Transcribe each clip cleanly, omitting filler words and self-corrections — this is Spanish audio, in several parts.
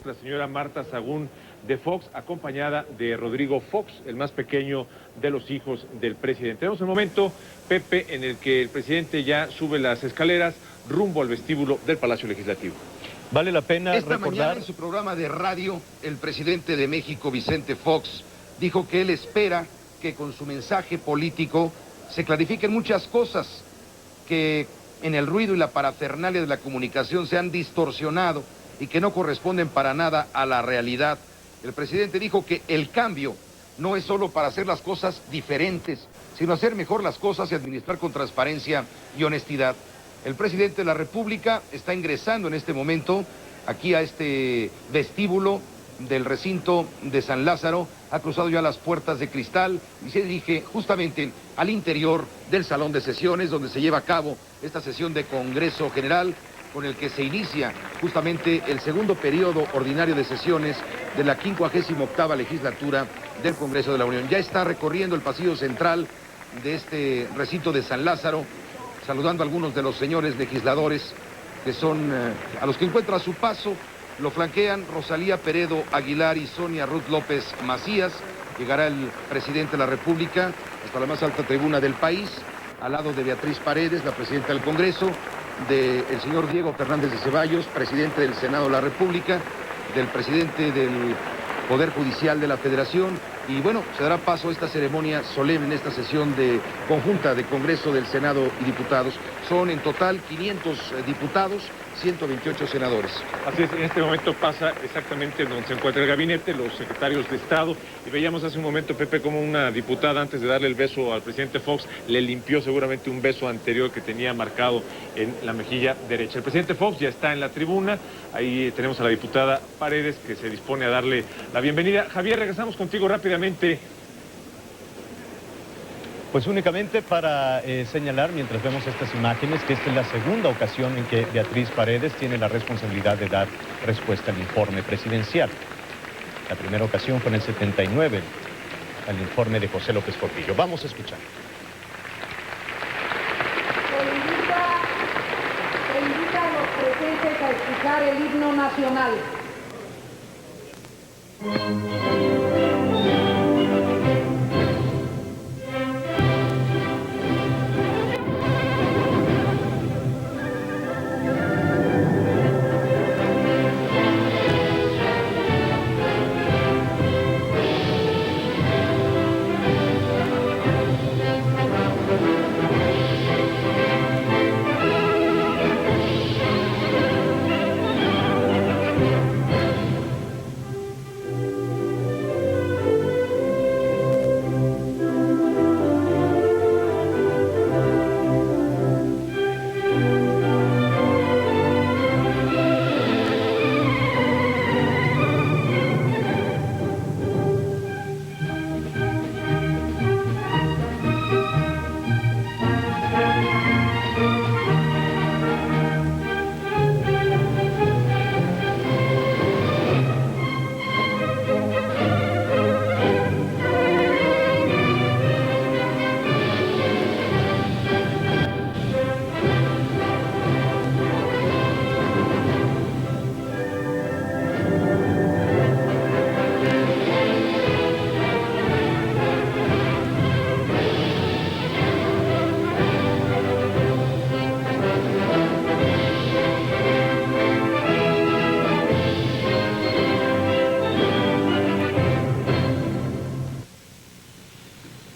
la señora Marta Sagún de Fox, acompañada de Rodrigo Fox, el más pequeño de los hijos del presidente. Tenemos el momento, Pepe, en el que el presidente ya sube las escaleras rumbo al vestíbulo del Palacio Legislativo. Vale la pena Esta recordar... mañana en su programa de radio, el presidente de México, Vicente Fox, dijo que él espera que con su mensaje político se clarifiquen muchas cosas que en el ruido y la parafernalia de la comunicación se han distorsionado y que no corresponden para nada a la realidad. El presidente dijo que el cambio no es solo para hacer las cosas diferentes, sino hacer mejor las cosas y administrar con transparencia y honestidad. El presidente de la República está ingresando en este momento aquí a este vestíbulo del recinto de San Lázaro, ha cruzado ya las puertas de cristal y se dirige justamente al interior del salón de sesiones donde se lleva a cabo esta sesión de Congreso General con el que se inicia justamente el segundo periodo ordinario de sesiones de la 58ª legislatura del Congreso de la Unión. Ya está recorriendo el pasillo central de este recinto de San Lázaro, saludando a algunos de los señores legisladores que son a los que encuentra a su paso. Lo flanquean Rosalía Peredo Aguilar y Sonia Ruth López Macías. Llegará el presidente de la República hasta la más alta tribuna del país, al lado de Beatriz Paredes, la presidenta del Congreso, del señor Diego Fernández de Ceballos, presidente del Senado de la República, del presidente del Poder Judicial de la Federación. Y bueno, se dará paso a esta ceremonia solemne en esta sesión conjunta de Congreso del Senado y diputados. Son en total 500 diputados, 128 senadores. Así es, en este momento pasa exactamente donde se encuentra el gabinete, los secretarios de Estado, y veíamos hace un momento, Pepe, como una diputada, antes de darle el beso al presidente Fox, le limpió seguramente un beso anterior que tenía marcado en la mejilla derecha. El presidente Fox ya está en la tribuna, ahí tenemos a la diputada Paredes que se dispone a darle la bienvenida. Javier, regresamos contigo rápidamente. Pues únicamente para señalar, mientras vemos estas imágenes, que esta es la segunda ocasión en que Beatriz Paredes tiene la responsabilidad de dar respuesta al informe presidencial. La primera ocasión fue en el 79, al informe de José López Portillo. Vamos a escuchar. Se invita a los presentes a escuchar el himno nacional.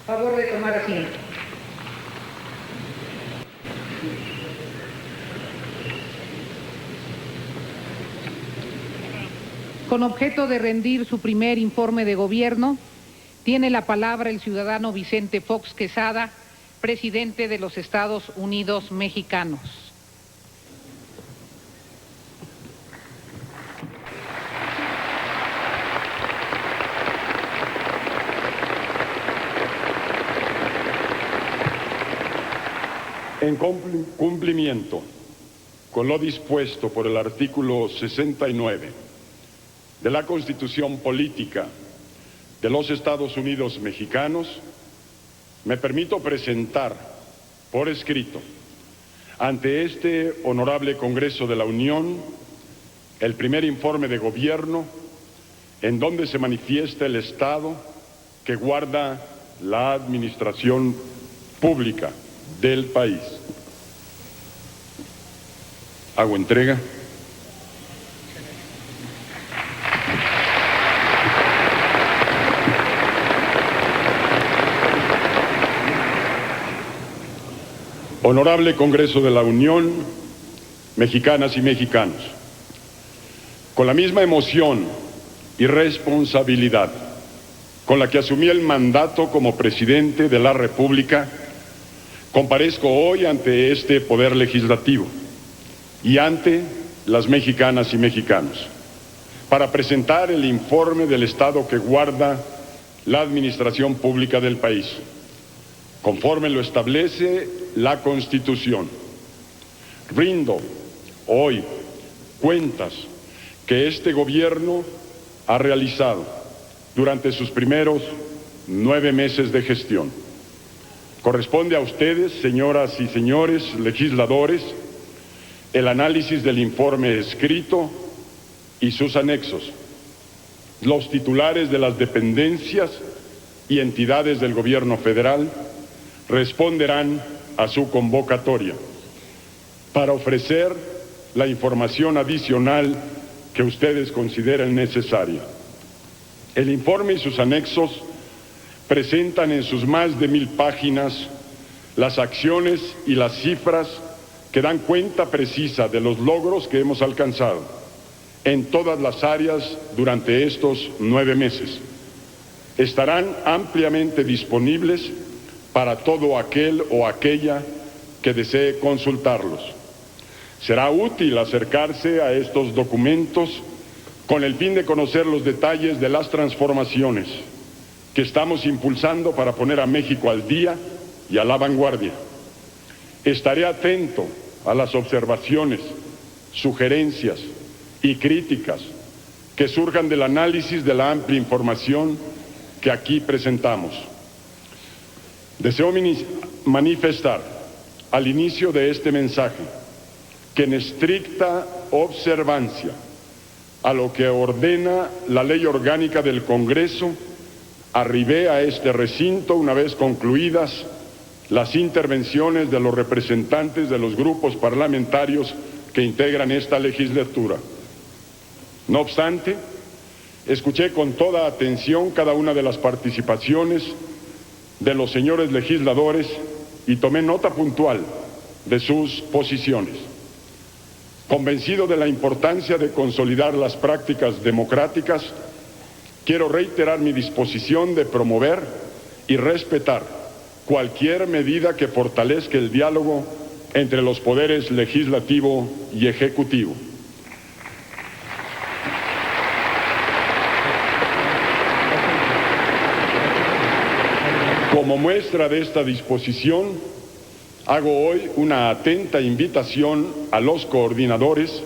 Favor de tomar asiento. Con objeto de rendir su primer informe de gobierno, tiene la palabra el ciudadano Vicente Fox Quesada, presidente de los Estados Unidos mexicanos. En cumplimiento con lo dispuesto por el artículo 69 de la Constitución Política de los Estados Unidos Mexicanos, me permito presentar por escrito ante este honorable Congreso de la Unión el primer informe de gobierno en donde se manifiesta el estado que guarda la administración pública del país. Hago entrega. Honorable Congreso de la Unión, mexicanas y mexicanos, con la misma emoción y responsabilidad con la que asumí el mandato como presidente de la República, comparezco hoy ante este Poder Legislativo y ante las mexicanas y mexicanos para presentar el informe del estado que guarda la administración pública del país, conforme lo establece la Constitución. Rindo hoy cuentas que este gobierno ha realizado durante sus primeros 9 meses de gestión. Corresponde a ustedes, señoras y señores legisladores, el análisis del informe escrito y sus anexos. Los titulares de las dependencias y entidades del gobierno federal responderán a su convocatoria para ofrecer la información adicional que ustedes consideren necesaria. El informe y sus anexos presentan en sus más de 1000 páginas las acciones y las cifras que dan cuenta precisa de los logros que hemos alcanzado en todas las áreas durante estos 9 meses. Estarán ampliamente disponibles para todo aquel o aquella que desee consultarlos. Será útil acercarse a estos documentos con el fin de conocer los detalles de las transformaciones que estamos impulsando para poner a México al día y a la vanguardia. Estaré atento a las observaciones, sugerencias y críticas que surjan del análisis de la amplia información que aquí presentamos. Deseo manifestar al inicio de este mensaje que en estricta observancia a lo que ordena la Ley Orgánica del Congreso, arribé a este recinto una vez concluidas las intervenciones de los representantes de los grupos parlamentarios que integran esta legislatura. No obstante, escuché con toda atención cada una de las participaciones de los señores legisladores y tomé nota puntual de sus posiciones. Convencido de la importancia de consolidar las prácticas democráticas, quiero reiterar mi disposición de promover y respetar cualquier medida que fortalezca el diálogo entre los poderes legislativo y ejecutivo. Como muestra de esta disposición, hago hoy una atenta invitación a los coordinadores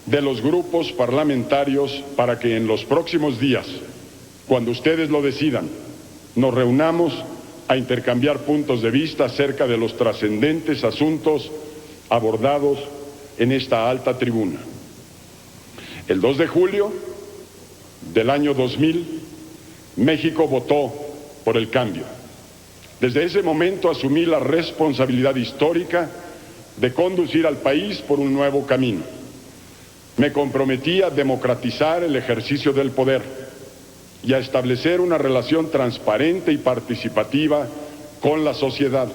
de los grupos parlamentarios para que en los próximos días, cuando ustedes lo decidan, nos reunamos a intercambiar puntos de vista acerca de los trascendentes asuntos abordados en esta alta tribuna. El 2 de julio del año 2000, México votó por el cambio. Desde ese momento asumí la responsabilidad histórica de conducir al país por un nuevo camino. Me comprometí a democratizar el ejercicio del poder y a establecer una relación transparente y participativa con la sociedad,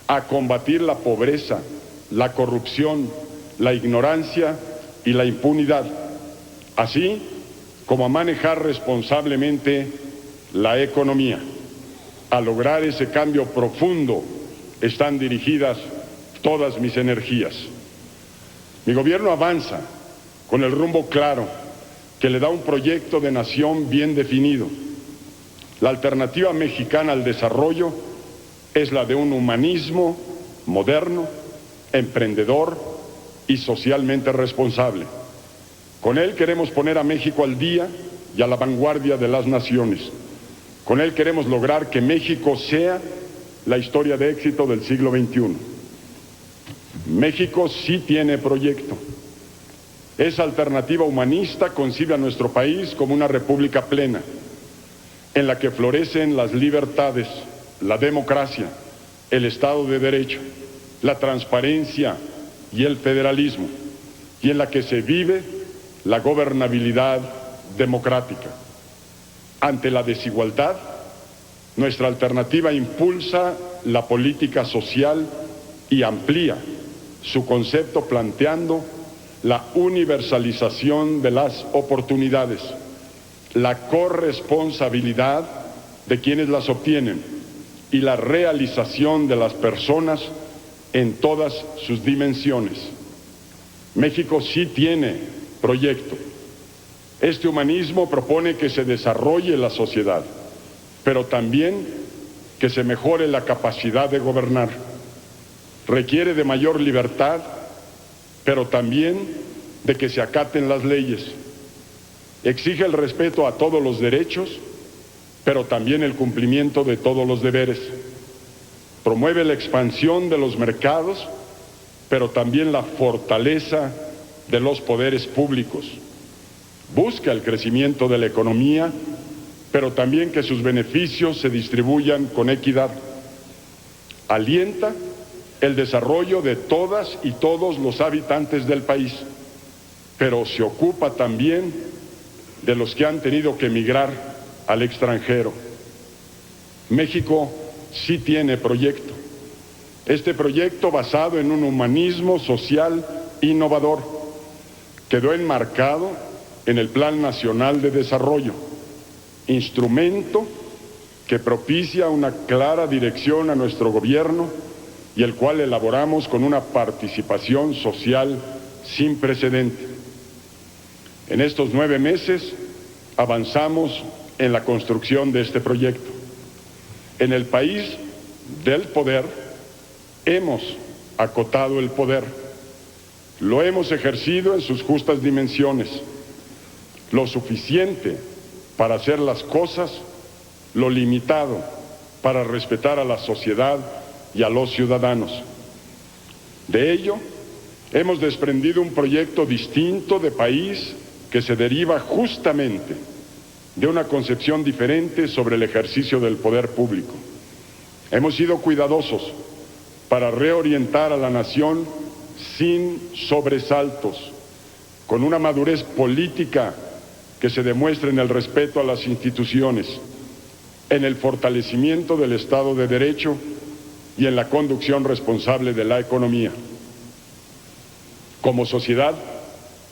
a combatir la pobreza, la corrupción, la ignorancia y la impunidad, así como a manejar responsablemente la economía. A lograr ese cambio profundo están dirigidas todas mis energías. Mi gobierno avanza con el rumbo claro que le da un proyecto de nación bien definido. La alternativa mexicana al desarrollo es la de un humanismo moderno, emprendedor y socialmente responsable. Con él queremos poner a México al día y a la vanguardia de las naciones. Con él queremos lograr que México sea la historia de éxito del siglo XXI. México sí tiene proyecto. Esa alternativa humanista concibe a nuestro país como una república plena, en la que florecen las libertades, la democracia, el Estado de Derecho, la transparencia y el federalismo, y en la que se vive la gobernabilidad democrática. Ante la desigualdad, nuestra alternativa impulsa la política social y amplía su concepto planteando la universalización de las oportunidades, la corresponsabilidad de quienes las obtienen y la realización de las personas en todas sus dimensiones. México sí tiene proyecto. Este humanismo propone que se desarrolle la sociedad, pero también que se mejore la capacidad de gobernar. Requiere de mayor libertad, pero también de que se acaten las leyes. Exige el respeto a todos los derechos, pero también el cumplimiento de todos los deberes. Promueve la expansión de los mercados, pero también la fortaleza de los poderes públicos. Busca el crecimiento de la economía, pero también que sus beneficios se distribuyan con equidad. Alienta el desarrollo de todas y todos los habitantes del país, pero se ocupa también de los que han tenido que emigrar al extranjero. México sí tiene proyecto. Este proyecto, basado en un humanismo social innovador, quedó enmarcado en el Plan Nacional de Desarrollo, instrumento que propicia una clara dirección a nuestro gobierno y el cual elaboramos con una participación social sin precedente. En estos 9 meses avanzamos en la construcción de este proyecto. En el país del poder hemos acotado el poder, lo hemos ejercido en sus justas dimensiones, lo suficiente para hacer las cosas, lo limitado para respetar a la sociedad y a los ciudadanos. De ello, hemos desprendido un proyecto distinto de país que se deriva justamente de una concepción diferente sobre el ejercicio del poder público. Hemos sido cuidadosos para reorientar a la nación sin sobresaltos, con una madurez política que se demuestre en el respeto a las instituciones, en el fortalecimiento del Estado de Derecho y en la conducción responsable de la economía. Como sociedad,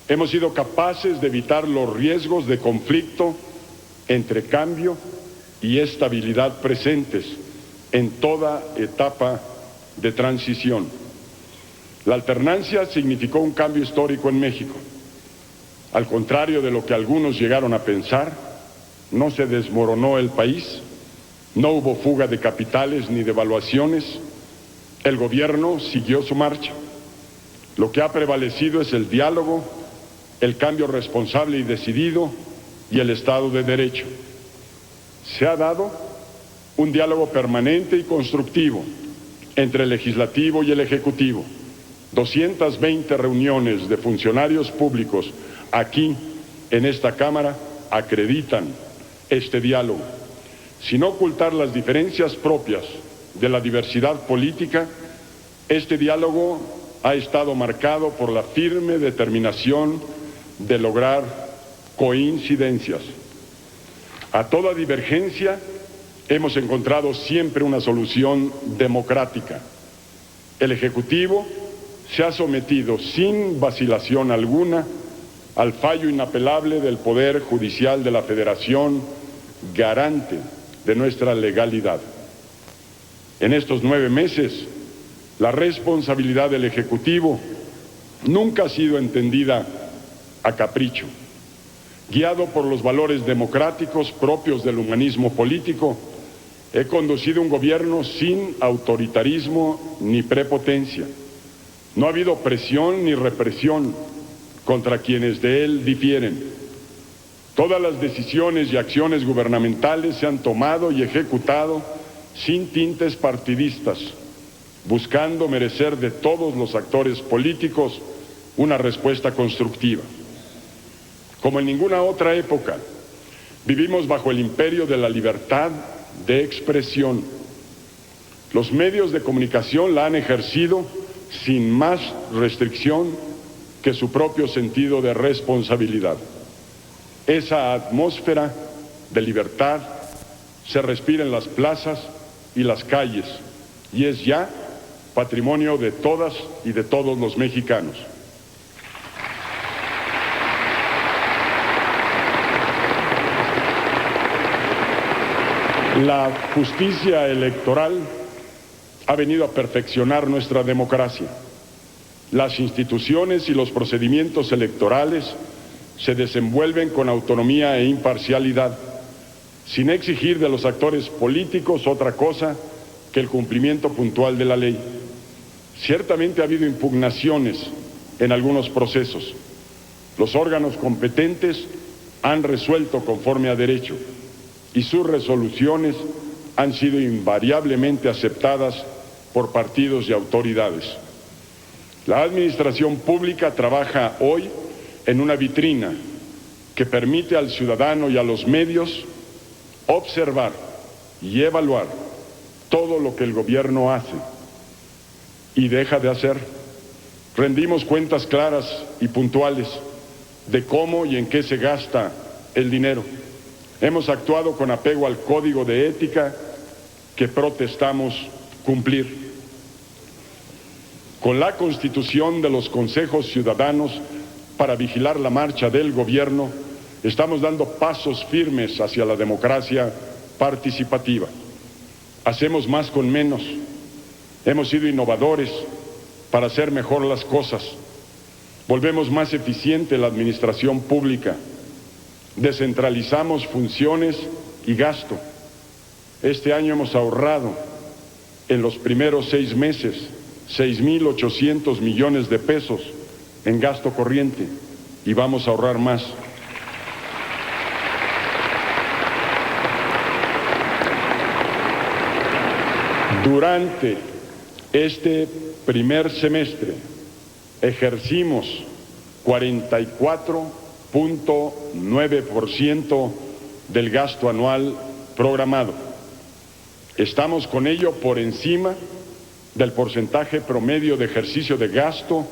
hemos sido capaces de evitar los riesgos de conflicto entre cambio y estabilidad presentes en toda etapa de transición. La alternancia significó un cambio histórico en México. Al contrario de lo que algunos llegaron a pensar, no se desmoronó el país, no hubo fuga de capitales ni devaluaciones, el gobierno siguió su marcha. Lo que ha prevalecido es el diálogo, el cambio responsable y decidido y el Estado de Derecho. Se ha dado un diálogo permanente y constructivo entre el Legislativo y el Ejecutivo. 220 reuniones de funcionarios públicos aquí en esta Cámara acreditan este diálogo. Sin ocultar las diferencias propias de la diversidad política, este diálogo ha estado marcado por la firme determinación de lograr coincidencias. A toda divergencia hemos encontrado siempre una solución democrática. El Ejecutivo se ha sometido sin vacilación alguna al fallo inapelable del Poder Judicial de la Federación, garante de nuestra legalidad. En estos 9 meses, la responsabilidad del Ejecutivo nunca ha sido entendida a capricho. Guiado por los valores democráticos propios del humanismo político, he conducido un gobierno sin autoritarismo ni prepotencia. No ha habido presión ni represión contra quienes de él difieren. Todas las decisiones y acciones gubernamentales se han tomado y ejecutado sin tintes partidistas, buscando merecer de todos los actores políticos una respuesta constructiva. Como en ninguna otra época, vivimos bajo el imperio de la libertad de expresión. Los medios de comunicación la han ejercido sin más restricción que su propio sentido de responsabilidad. Esa atmósfera de libertad se respira en las plazas y las calles y es ya patrimonio de todas y de todos los mexicanos. La justicia electoral ha venido a perfeccionar nuestra democracia. Las instituciones y los procedimientos electorales se desenvuelven con autonomía e imparcialidad, sin exigir de los actores políticos otra cosa que el cumplimiento puntual de la ley. Ciertamente ha habido impugnaciones en algunos procesos. Los órganos competentes han resuelto conforme a derecho y sus resoluciones han sido invariablemente aceptadas por partidos y autoridades. La administración pública trabaja hoy en una vitrina que permite al ciudadano y a los medios observar y evaluar todo lo que el gobierno hace y deja de hacer. Rendimos cuentas claras y puntuales de cómo y en qué se gasta el dinero. Hemos actuado con apego al código de ética que protestamos cumplir. Con la constitución de los consejos ciudadanos para vigilar la marcha del gobierno, estamos dando pasos firmes hacia la democracia participativa. Hacemos más con menos. Hemos sido innovadores para hacer mejor las cosas. Volvemos más eficiente la administración pública. Descentralizamos funciones y gasto. Este año hemos ahorrado en los primeros 6 meses 6,800 millones de pesos en gasto corriente y vamos a ahorrar más. Durante este primer semestre ejercimos 44.9% del gasto anual programado. Estamos con ello por encima del porcentaje promedio de ejercicio de gasto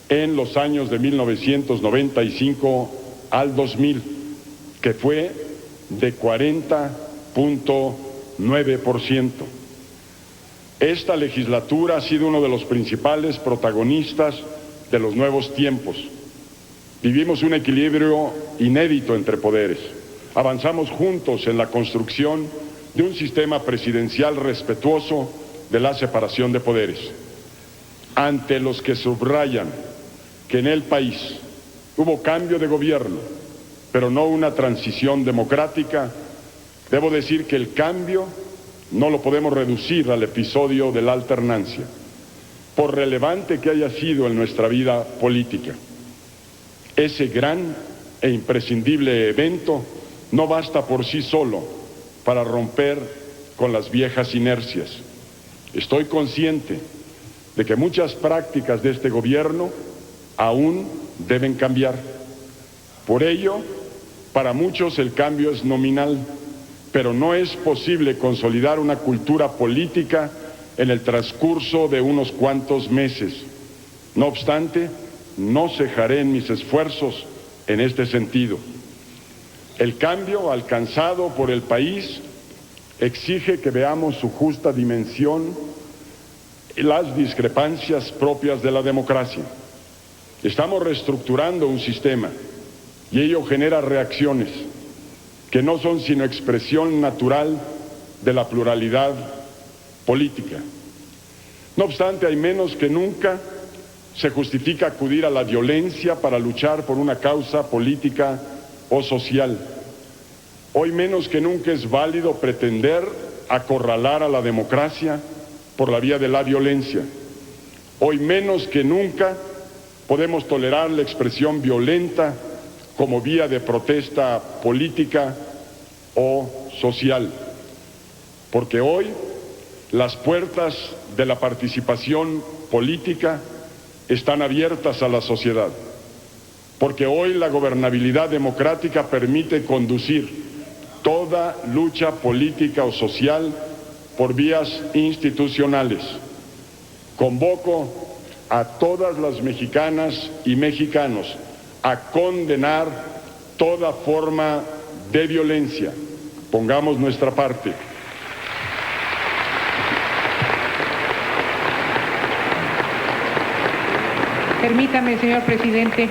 en los años de 1995 al 2000, que fue de 40.9%. Esta legislatura ha sido uno de los principales protagonistas de los nuevos tiempos. Vivimos un equilibrio inédito entre poderes. Avanzamos juntos en la construcción de un sistema presidencial respetuoso de la separación de poderes. Ante los que subrayan que en el país hubo cambio de gobierno, pero no una transición democrática, debo decir que el cambio no lo podemos reducir al episodio de la alternancia, por relevante que haya sido en nuestra vida política. Ese gran e imprescindible evento no basta por sí solo para romper con las viejas inercias. Estoy consciente de que muchas prácticas de este gobierno aún deben cambiar. Por ello, para muchos el cambio es nominal, pero no es posible consolidar una cultura política en el transcurso de unos cuantos meses. No obstante, no cejaré en mis esfuerzos en este sentido. El cambio alcanzado por el país exige que veamos su justa dimensión y las discrepancias propias de la democracia. Estamos reestructurando un sistema y ello genera reacciones que no son sino expresión natural de la pluralidad política. No obstante, hay menos que nunca se justifica acudir a la violencia para luchar por una causa política o social. Hoy menos que nunca es válido pretender acorralar a la democracia por la vía de la violencia. Hoy menos que nunca podemos tolerar la expresión violenta como vía de protesta política o social, porque hoy las puertas de la participación política están abiertas a la sociedad, porque hoy la gobernabilidad democrática permite conducir toda lucha política o social por vías institucionales. Convoco a todas las mexicanas y mexicanos a condenar toda forma de violencia. Pongamos nuestra parte. Permítame, señor presidente.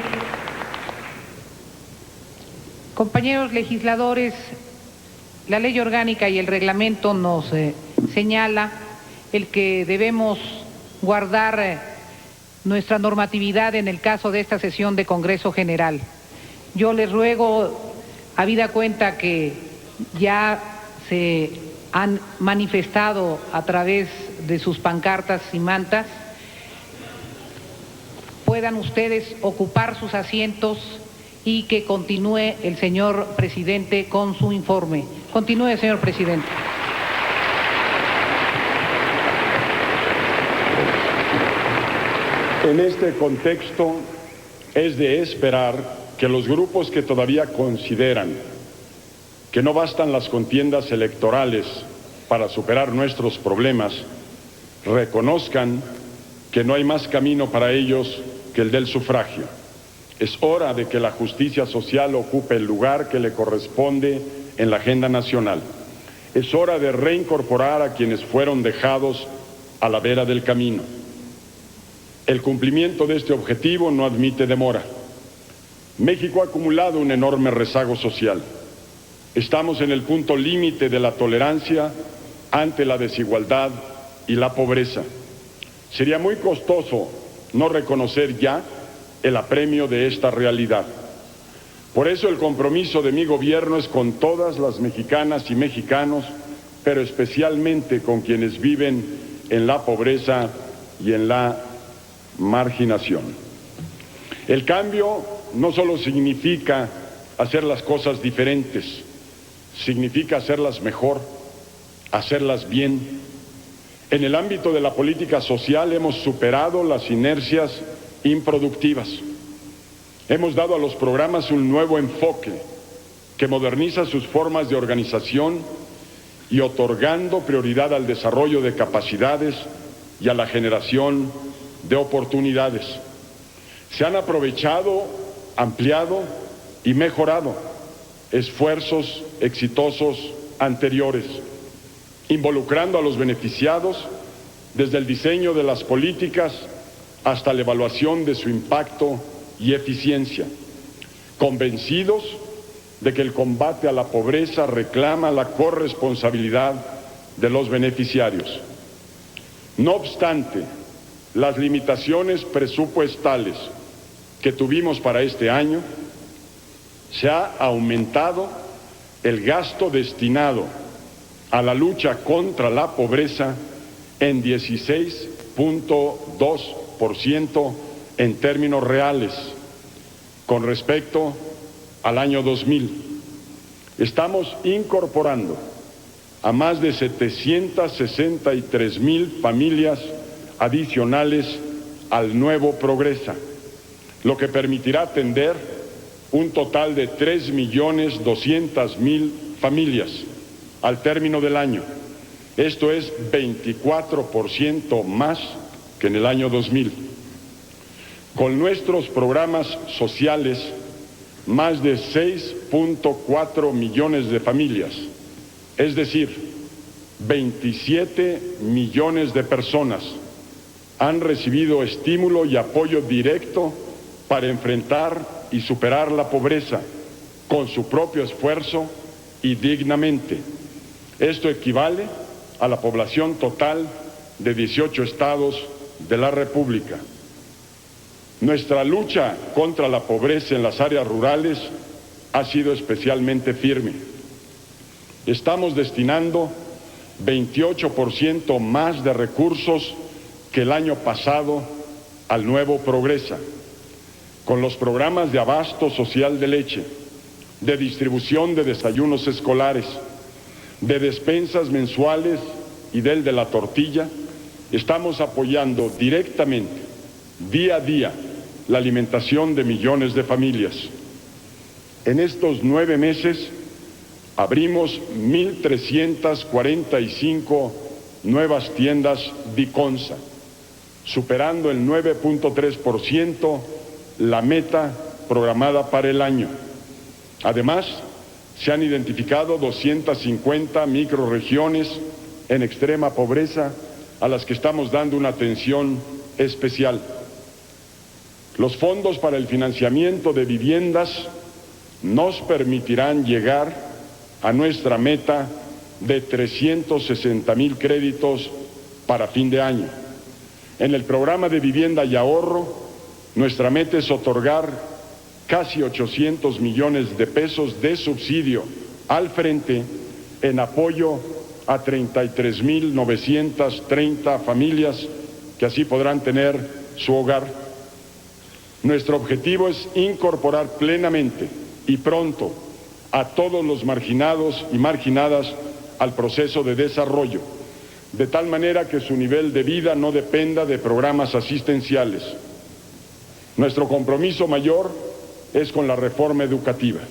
Compañeros legisladores, la ley orgánica y el reglamento nos señala el que debemos guardar nuestra normatividad en el caso de esta sesión de Congreso General. Yo les ruego, habida cuenta que ya se han manifestado a través de sus pancartas y mantas, puedan ustedes ocupar sus asientos y que continúe el señor presidente con su informe. Continúe, señor presidente. En este contexto, es de esperar que los grupos que todavía consideran que no bastan las contiendas electorales para superar nuestros problemas, reconozcan que no hay más camino para ellos que el del sufragio. Es hora de que la justicia social ocupe el lugar que le corresponde en la agenda nacional. Es hora de reincorporar a quienes fueron dejados a la vera del camino. El cumplimiento de este objetivo no admite demora. México ha acumulado un enorme rezago social. Estamos en el punto límite de la tolerancia ante la desigualdad y la pobreza. Sería muy costoso no reconocer ya el apremio de esta realidad. Por eso el compromiso de mi gobierno es con todas las mexicanas y mexicanos, pero especialmente con quienes viven en la pobreza y en la marginación. El cambio no solo significa hacer las cosas diferentes, significa hacerlas mejor, hacerlas bien. En el ámbito de la política social hemos superado las inercias improductivas. Hemos dado a los programas un nuevo enfoque que moderniza sus formas de organización y otorgando prioridad al desarrollo de capacidades y a la generación de oportunidades. Se han aprovechado, ampliado y mejorado esfuerzos exitosos anteriores, involucrando a los beneficiados desde el diseño de las políticas hasta la evaluación de su impacto y eficiencia, convencidos de que el combate a la pobreza reclama la corresponsabilidad de los beneficiarios. No obstante, las limitaciones presupuestales que tuvimos para este año, se ha aumentado el gasto destinado a la lucha contra la pobreza en 16.2% en términos reales con respecto al año 2000. Estamos incorporando a más de 763,000 familias adicionales al nuevo Progresa, lo que permitirá atender un total de 3.200.000 familias al término del año. Esto es 24% más que en el año 2000. Con nuestros programas sociales, más de 6.4 millones de familias, es decir, 27 millones de personas, han recibido estímulo y apoyo directo para enfrentar y superar la pobreza con su propio esfuerzo y dignamente. Esto equivale a la población total de 18 estados de la República. Nuestra lucha contra la pobreza en las áreas rurales ha sido especialmente firme. Estamos destinando 28% más de recursos que el año pasado al nuevo Progresa, con los programas de abasto social de leche, de distribución de desayunos escolares, de despensas mensuales y del de la tortilla. Estamos apoyando directamente día a día la alimentación de millones de familias. En estos 9 meses abrimos 1.345 nuevas tiendas Diconsa, superando el 9.3% la meta programada para el año. Además, se han identificado 250 microrregiones en extrema pobreza a las que estamos dando una atención especial. Los fondos para el financiamiento de viviendas nos permitirán llegar a nuestra meta de 360,000 créditos para fin de año. En el programa de vivienda y ahorro, nuestra meta es otorgar casi 800 millones de pesos de subsidio al frente en apoyo a 33,930 familias que así podrán tener su hogar. Nuestro objetivo es incorporar plenamente y pronto a todos los marginados y marginadas al proceso de desarrollo, de tal manera que su nivel de vida no dependa de programas asistenciales. Nuestro compromiso mayor es con la reforma educativa.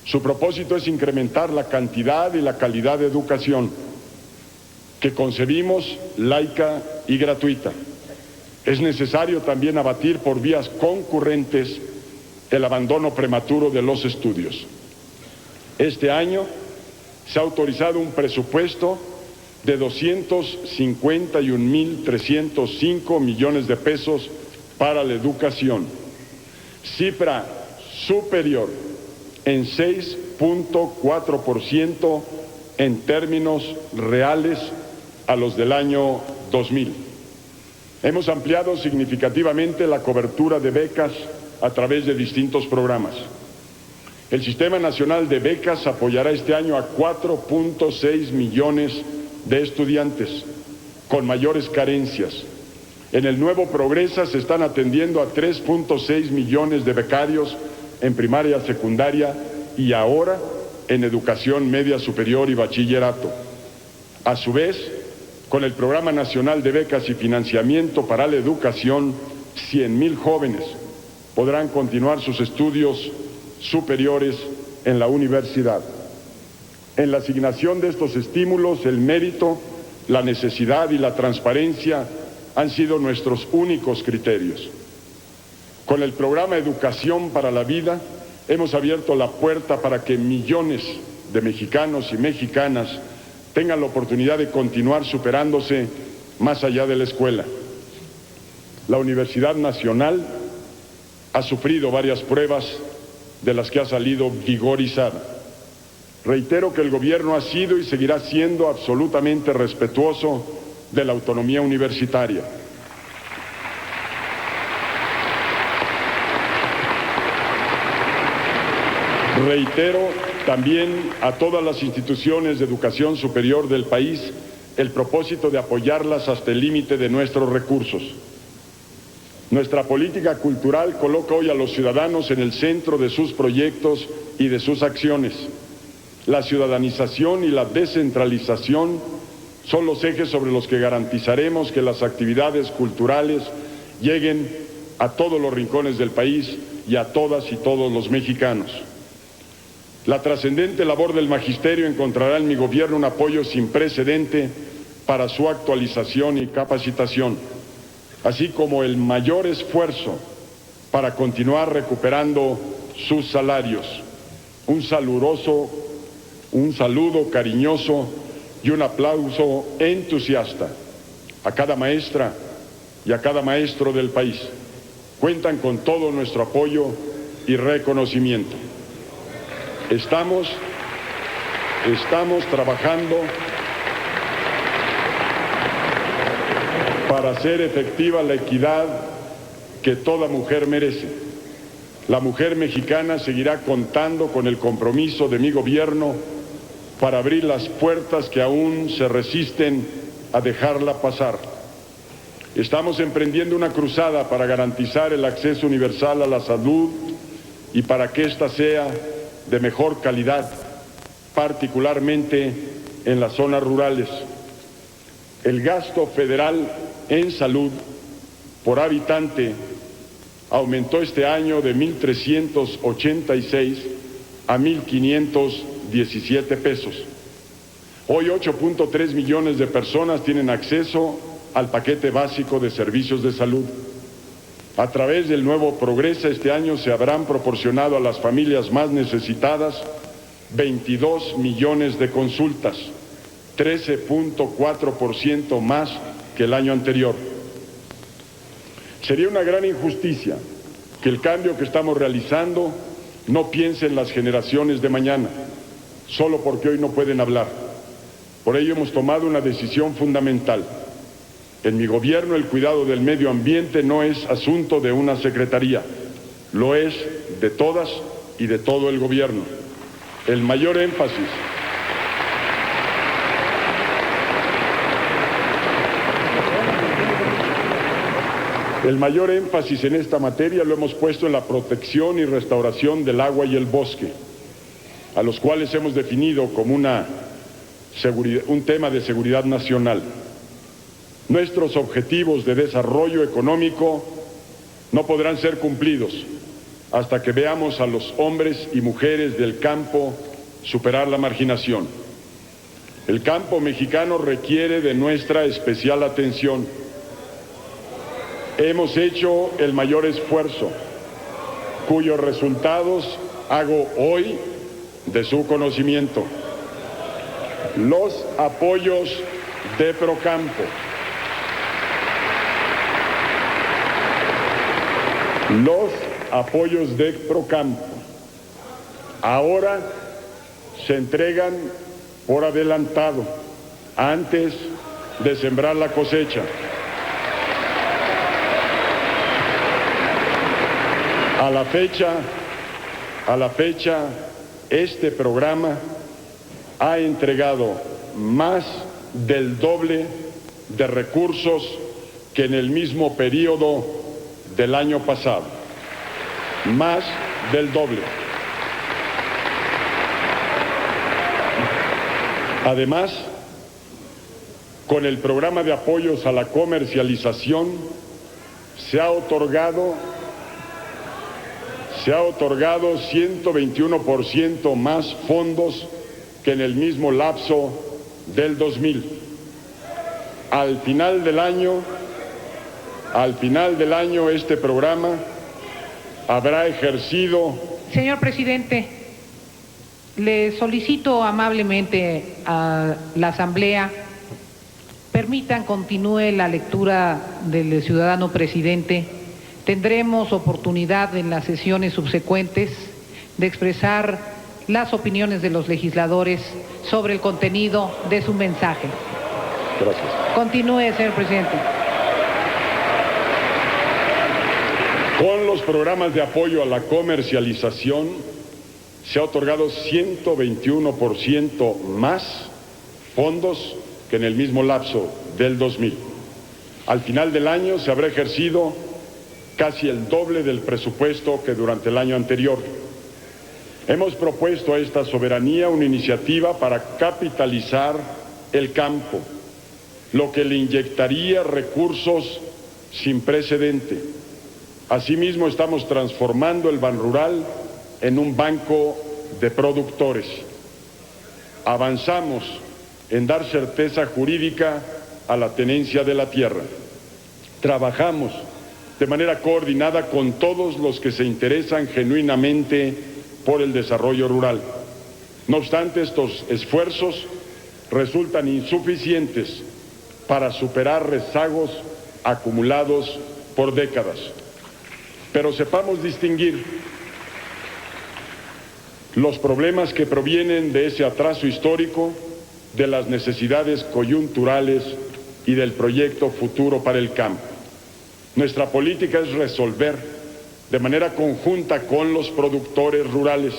Su propósito es incrementar la cantidad y la calidad de educación que concebimos laica y gratuita. Es necesario también abatir por vías concurrentes el abandono prematuro de los estudios. Este año se ha autorizado un presupuesto de 251,305 millones de pesos para la educación, cifra superior en 6.4% en términos reales a los del año 2000. Hemos ampliado significativamente la cobertura de becas a través de distintos programas. El Sistema Nacional de Becas apoyará este año a 4.6 millones de estudiantes con mayores carencias. En el nuevo Progresa se están atendiendo a 3.6 millones de becarios en primaria, secundaria y ahora en educación media superior y bachillerato. A su vez, con el Programa Nacional de Becas y Financiamiento para la Educación, 100,000 jóvenes podrán continuar sus estudios superiores en la universidad. En la asignación de estos estímulos, el mérito, la necesidad y la transparencia han sido nuestros únicos criterios. Con el programa Educación para la Vida hemos abierto la puerta para que millones de mexicanos y mexicanas tengan la oportunidad de continuar superándose más allá de la escuela. La Universidad Nacional ha sufrido varias pruebas de las que ha salido vigorizada. Reitero que el gobierno ha sido y seguirá siendo absolutamente respetuoso de la autonomía universitaria. Reitero también a todas las instituciones de educación superior del país el propósito de apoyarlas hasta el límite de nuestros recursos. Nuestra política cultural coloca hoy a los ciudadanos en el centro de sus proyectos y de sus acciones. La ciudadanización y la descentralización son los ejes sobre los que garantizaremos que las actividades culturales lleguen a todos los rincones del país y a todas y todos los mexicanos. La trascendente labor del magisterio encontrará en mi gobierno un apoyo sin precedente para su actualización y capacitación, así como el mayor esfuerzo para continuar recuperando sus salarios. Un saludo cariñoso y un aplauso entusiasta a cada maestra y a cada maestro del país. Cuentan con todo nuestro apoyo y reconocimiento. Estamos trabajando para hacer efectiva la equidad que toda mujer merece. La mujer mexicana seguirá contando con el compromiso de mi gobierno para abrir las puertas que aún se resisten a dejarla pasar. Estamos emprendiendo una cruzada para garantizar el acceso universal a la salud y para que ésta sea de mejor calidad, particularmente en las zonas rurales. El gasto federal en salud por habitante aumentó este año de 1,386 a 1,517 pesos. Hoy 8.3 millones de personas tienen acceso al paquete básico de servicios de salud. A través del nuevo Progresa, este año se habrán proporcionado a las familias más necesitadas 22 millones de consultas, 13.4% más que el año anterior. Sería una gran injusticia que el cambio que estamos realizando no piense en las generaciones de mañana, solo porque hoy no pueden hablar. Por ello hemos tomado una decisión fundamental. En mi gobierno el cuidado del medio ambiente no es asunto de una secretaría, lo es de todas y de todo el gobierno. El mayor énfasis en esta materia lo hemos puesto en la protección y restauración del agua y el bosque, a los cuales hemos definido como un tema de seguridad nacional. Nuestros objetivos de desarrollo económico no podrán ser cumplidos hasta que veamos a los hombres y mujeres del campo superar la marginación. El campo mexicano requiere de nuestra especial atención. Hemos hecho el mayor esfuerzo, cuyos resultados hago hoy de su conocimiento. Los apoyos de Procampo. Los apoyos de Procampo ahora se entregan por adelantado, antes de sembrar la cosecha. A la fecha, este programa ha entregado más del doble de recursos que en el mismo periodo del año pasado. Más del doble. Además, con el programa de apoyos a la comercialización se ha otorgado 121% más fondos que en el mismo lapso del 2000. Al final del año este programa habrá ejercido... Señor presidente, le solicito amablemente a la Asamblea permitan continúe la lectura del ciudadano presidente. Tendremos oportunidad en las sesiones subsecuentes de expresar las opiniones de los legisladores sobre el contenido de su mensaje. Gracias. Continúe, señor presidente. Con los programas de apoyo a la comercialización se ha otorgado 121% más fondos que en el mismo lapso del 2000. Al final del año se habrá ejercido casi el doble del presupuesto que durante el año anterior. Hemos propuesto a esta soberanía una iniciativa para capitalizar el campo, lo que le inyectaría recursos sin precedente. Asimismo, estamos transformando el Banrural en un banco de productores. Avanzamos en dar certeza jurídica a la tenencia de la tierra. Trabajamos de manera coordinada con todos los que se interesan genuinamente por el desarrollo rural. No obstante, estos esfuerzos resultan insuficientes para superar rezagos acumulados por décadas. Pero sepamos distinguir los problemas que provienen de ese atraso histórico, de las necesidades coyunturales y del proyecto futuro para el campo. Nuestra política es resolver de manera conjunta con los productores rurales,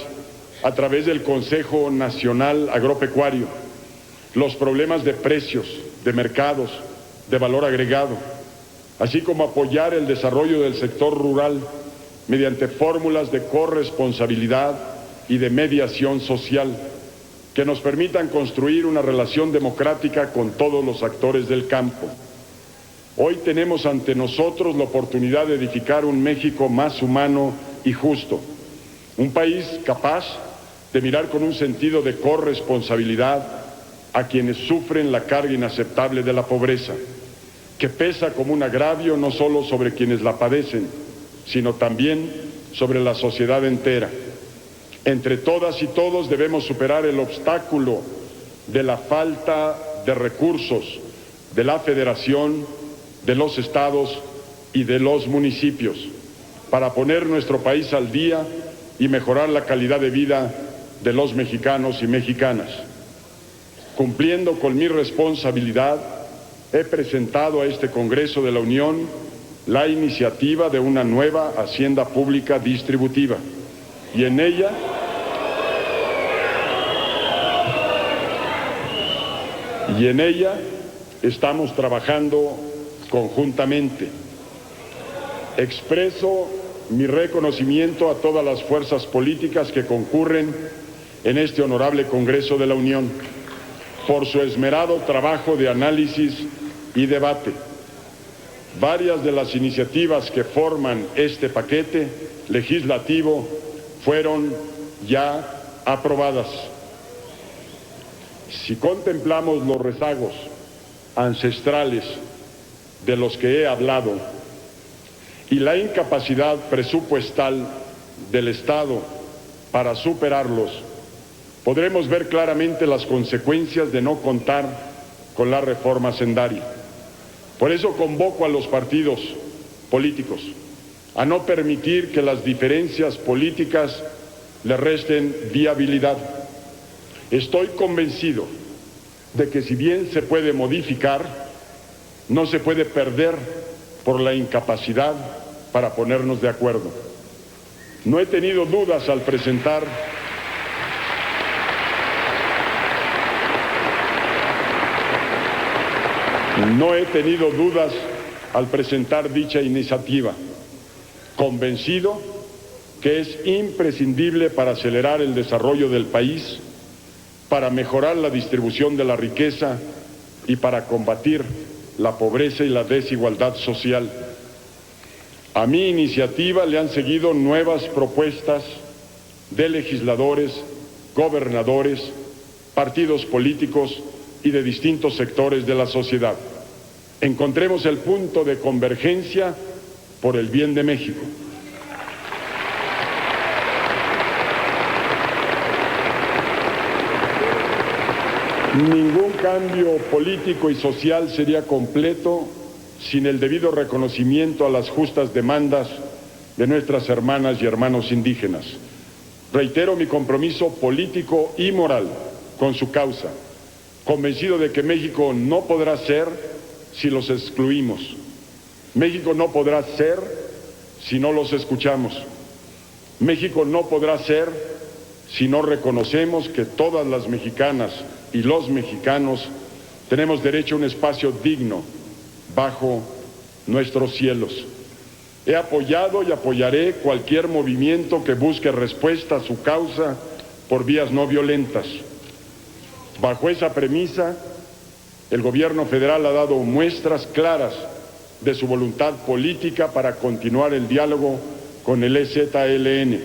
a través del Consejo Nacional Agropecuario, los problemas de precios, de mercados, de valor agregado, así como apoyar el desarrollo del sector rural mediante fórmulas de corresponsabilidad y de mediación social que nos permitan construir una relación democrática con todos los actores del campo. Hoy tenemos ante nosotros la oportunidad de edificar un México más humano y justo, un país capaz de mirar con un sentido de corresponsabilidad a quienes sufren la carga inaceptable de la pobreza, que pesa como un agravio no solo sobre quienes la padecen, sino también sobre la sociedad entera. Entre todas y todos debemos superar el obstáculo de la falta de recursos de la Federación, de los estados y de los municipios, para poner nuestro país al día y mejorar la calidad de vida de los mexicanos y mexicanas. Cumpliendo con mi responsabilidad, he presentado a este Congreso de la Unión la iniciativa de una nueva Hacienda Pública Distributiva, y en ella estamos trabajando conjuntamente. Expreso mi reconocimiento a todas las fuerzas políticas que concurren en este honorable Congreso de la Unión por su esmerado trabajo de análisis y debate. Varias de las iniciativas que forman este paquete legislativo fueron ya aprobadas. Si contemplamos los rezagos ancestrales de los que he hablado y la incapacidad presupuestal del Estado para superarlos, podremos ver claramente las consecuencias de no contar con la reforma hacendaria. Por eso convoco a los partidos políticos a no permitir que las diferencias políticas le resten viabilidad. Estoy convencido de que si bien se puede modificar, no se puede perder por la incapacidad para ponernos de acuerdo. No he tenido dudas al presentar dicha iniciativa, convencido que es imprescindible para acelerar el desarrollo del país, para mejorar la distribución de la riqueza y para combatir la pobreza y la desigualdad social. A mi iniciativa le han seguido nuevas propuestas de legisladores, gobernadores, partidos políticos y de distintos sectores de la sociedad. Encontremos el punto de convergencia por el bien de México. Ningún cambio político y social sería completo sin el debido reconocimiento a las justas demandas de nuestras hermanas y hermanos indígenas. Reitero mi compromiso político y moral con su causa, convencido de que México no podrá ser si los excluimos. México no podrá ser si no los escuchamos. México no podrá ser si no reconocemos que todas las mexicanas y los mexicanos tenemos derecho a un espacio digno bajo nuestros cielos. He apoyado y apoyaré cualquier movimiento que busque respuesta a su causa por vías no violentas. Bajo esa premisa, el gobierno federal ha dado muestras claras de su voluntad política para continuar el diálogo con el EZLN.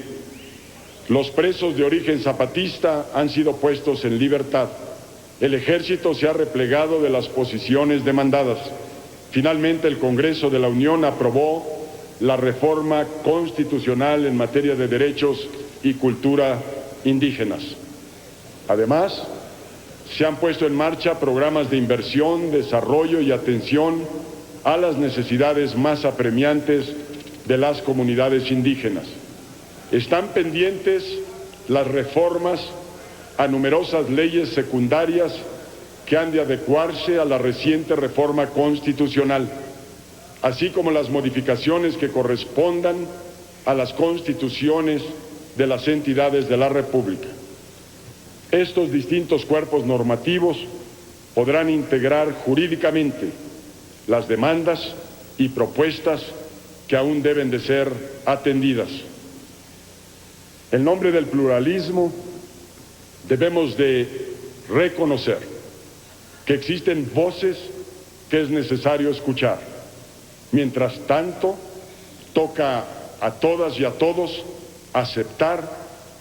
Los presos de origen zapatista han sido puestos en libertad. El ejército se ha replegado de las posiciones demandadas. Finalmente, el Congreso de la Unión aprobó la reforma constitucional en materia de derechos y cultura indígenas. Además, se han puesto en marcha programas de inversión, desarrollo y atención a las necesidades más apremiantes de las comunidades indígenas. Están pendientes las reformas a numerosas leyes secundarias que han de adecuarse a la reciente reforma constitucional, así como las modificaciones que correspondan a las constituciones de las entidades de la República. Estos distintos cuerpos normativos podrán integrar jurídicamente las demandas y propuestas que aún deben de ser atendidas. En nombre del pluralismo, debemos de reconocer que existen voces que es necesario escuchar. Mientras tanto, toca a todas y a todos aceptar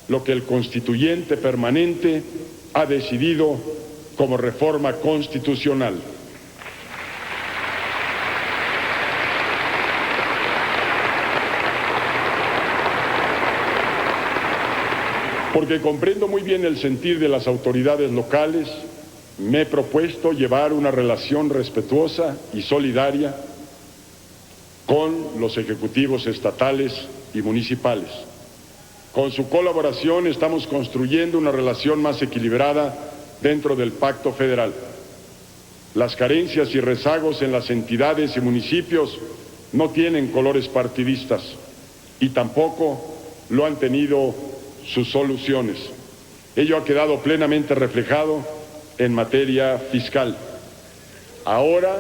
lo que el constituyente permanente ha decidido como reforma constitucional. Porque comprendo muy bien el sentir de las autoridades locales, me he propuesto llevar una relación respetuosa y solidaria con los ejecutivos estatales y municipales. Con su colaboración estamos construyendo una relación más equilibrada dentro del Pacto Federal. Las carencias y rezagos en las entidades y municipios no tienen colores partidistas y tampoco lo han tenido sus soluciones. Ello ha quedado plenamente reflejado en materia fiscal. Ahora,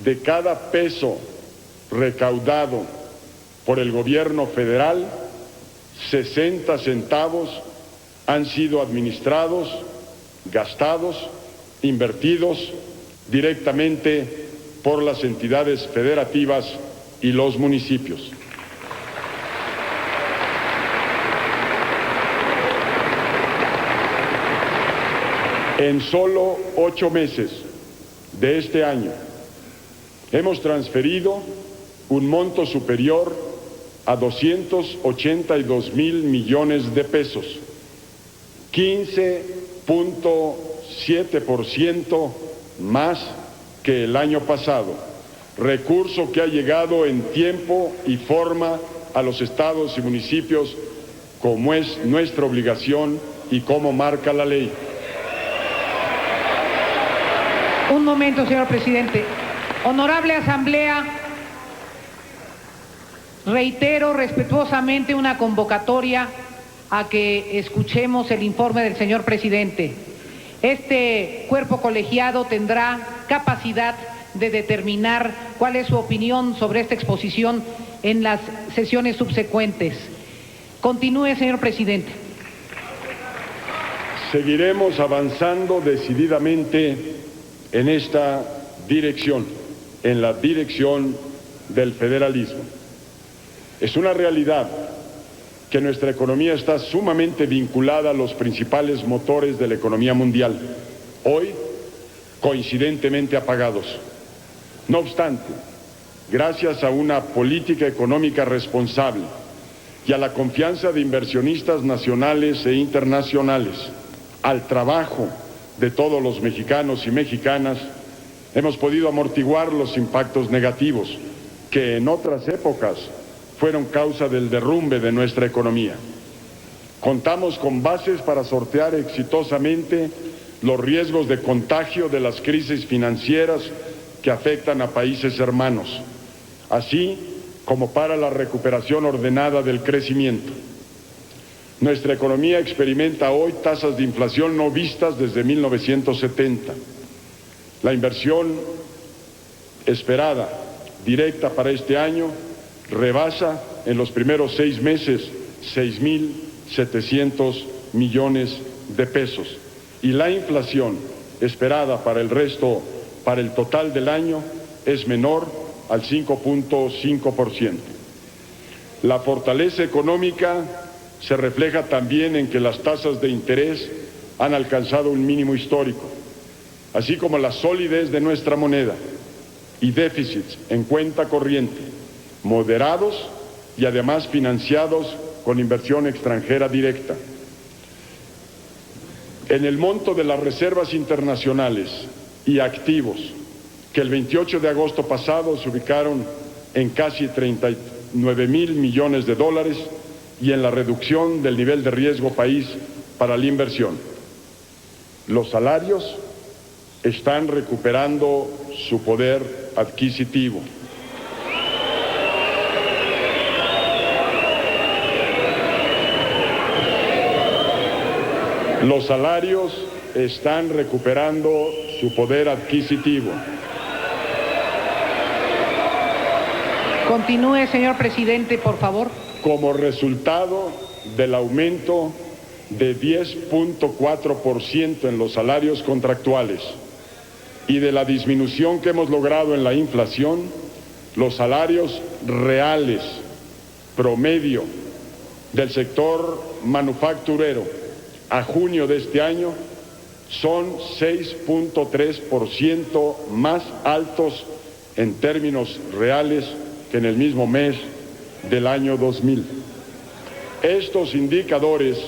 de cada peso recaudado por el gobierno federal, 60 centavos han sido administrados, gastados, invertidos directamente por las entidades federativas y los municipios. En solo 8 meses de este año hemos transferido un monto superior a 282,000 millones de pesos, 15.7% más que el año pasado, recurso que ha llegado en tiempo y forma a los estados y municipios como es nuestra obligación y como marca la ley. Un momento, señor presidente. Honorable Asamblea, reitero respetuosamente una convocatoria a que escuchemos el informe del señor presidente. Este cuerpo colegiado tendrá capacidad de determinar cuál es su opinión sobre esta exposición en las sesiones subsecuentes. Continúe, señor presidente. Seguiremos avanzando decididamente en esta dirección, en la dirección del federalismo. Es una realidad que nuestra economía está sumamente vinculada a los principales motores de la economía mundial, hoy coincidentemente apagados. No obstante, gracias a una política económica responsable y a la confianza de inversionistas nacionales e internacionales, al trabajo de todos los mexicanos y mexicanas, hemos podido amortiguar los impactos negativos que en otras épocas fueron causa del derrumbe de nuestra economía. Contamos con bases para sortear exitosamente los riesgos de contagio de las crisis financieras que afectan a países hermanos, así como para la recuperación ordenada del crecimiento. Nuestra economía experimenta hoy tasas de inflación no vistas desde 1970. La inversión esperada directa para este año rebasa en los primeros 6 meses 6.700 millones de pesos y la inflación esperada para el total del año es menor al 5.5%. La fortaleza económica se refleja también en que las tasas de interés han alcanzado un mínimo histórico, así como la solidez de nuestra moneda y déficits en cuenta corriente, moderados y además financiados con inversión extranjera directa. En el monto de las reservas internacionales y activos, que el 28 de agosto pasado se ubicaron en casi 39,000 millones de dólares, y en la reducción del nivel de riesgo país para la inversión. Los salarios están recuperando su poder adquisitivo. Los salarios están recuperando su poder adquisitivo. Continúe, señor presidente, por favor. Como resultado del aumento de 10.4% en los salarios contractuales, y de la disminución que hemos logrado en la inflación, los salarios reales promedio del sector manufacturero a junio de este año son 6.3% más altos en términos reales que en el mismo mes del año 2000. Estos indicadores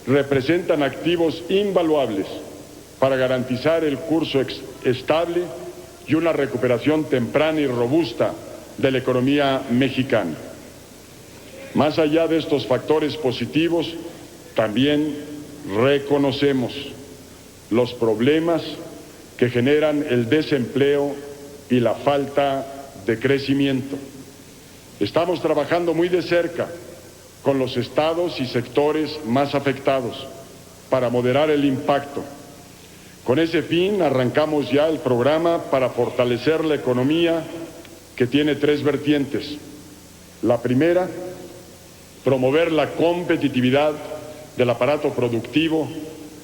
representan activos invaluables para garantizar el curso estable y una recuperación temprana y robusta de la economía mexicana. Más allá de estos factores positivos, también reconocemos los problemas que generan el desempleo y la falta de crecimiento. Estamos trabajando muy de cerca con los estados y sectores más afectados para moderar el impacto. Con ese fin, arrancamos ya el programa para fortalecer la economía, que tiene 3 vertientes. La primera, promover la competitividad del aparato productivo,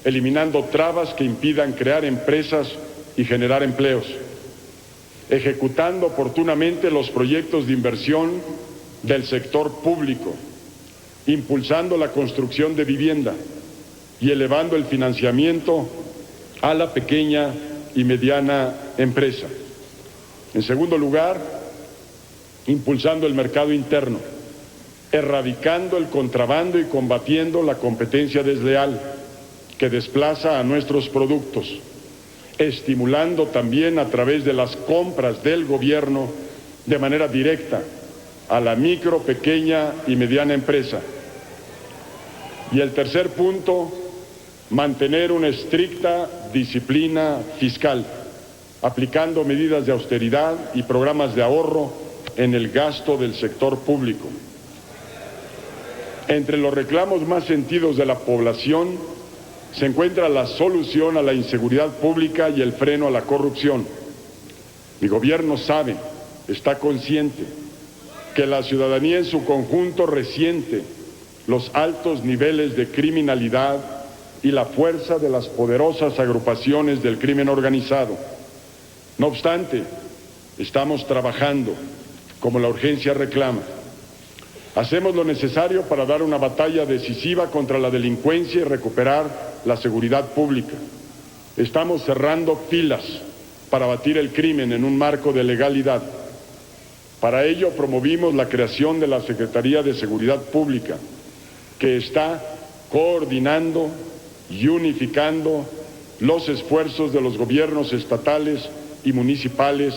eliminando trabas que impidan crear empresas y generar empleos, ejecutando oportunamente los proyectos de inversión del sector público, impulsando la construcción de vivienda y elevando el financiamiento a la pequeña y mediana empresa. En segundo lugar, impulsando el mercado interno, erradicando el contrabando y combatiendo la competencia desleal que desplaza a nuestros productos, estimulando también a través de las compras del gobierno de manera directa a la micro, pequeña y mediana empresa. Y el tercer punto, mantener una estricta disciplina fiscal, aplicando medidas de austeridad y programas de ahorro en el gasto del sector público. Entre los reclamos más sentidos de la población se encuentra la solución a la inseguridad pública y el freno a la corrupción. Mi gobierno sabe, está consciente, que la ciudadanía en su conjunto resiente los altos niveles de criminalidad y la fuerza de las poderosas agrupaciones del crimen organizado. No obstante, estamos trabajando como la urgencia reclama. Hacemos lo necesario para dar una batalla decisiva contra la delincuencia y recuperar la seguridad pública. Estamos cerrando filas para batir el crimen en un marco de legalidad. Para ello promovimos la creación de la Secretaría de Seguridad Pública, que está coordinando y unificando los esfuerzos de los gobiernos estatales y municipales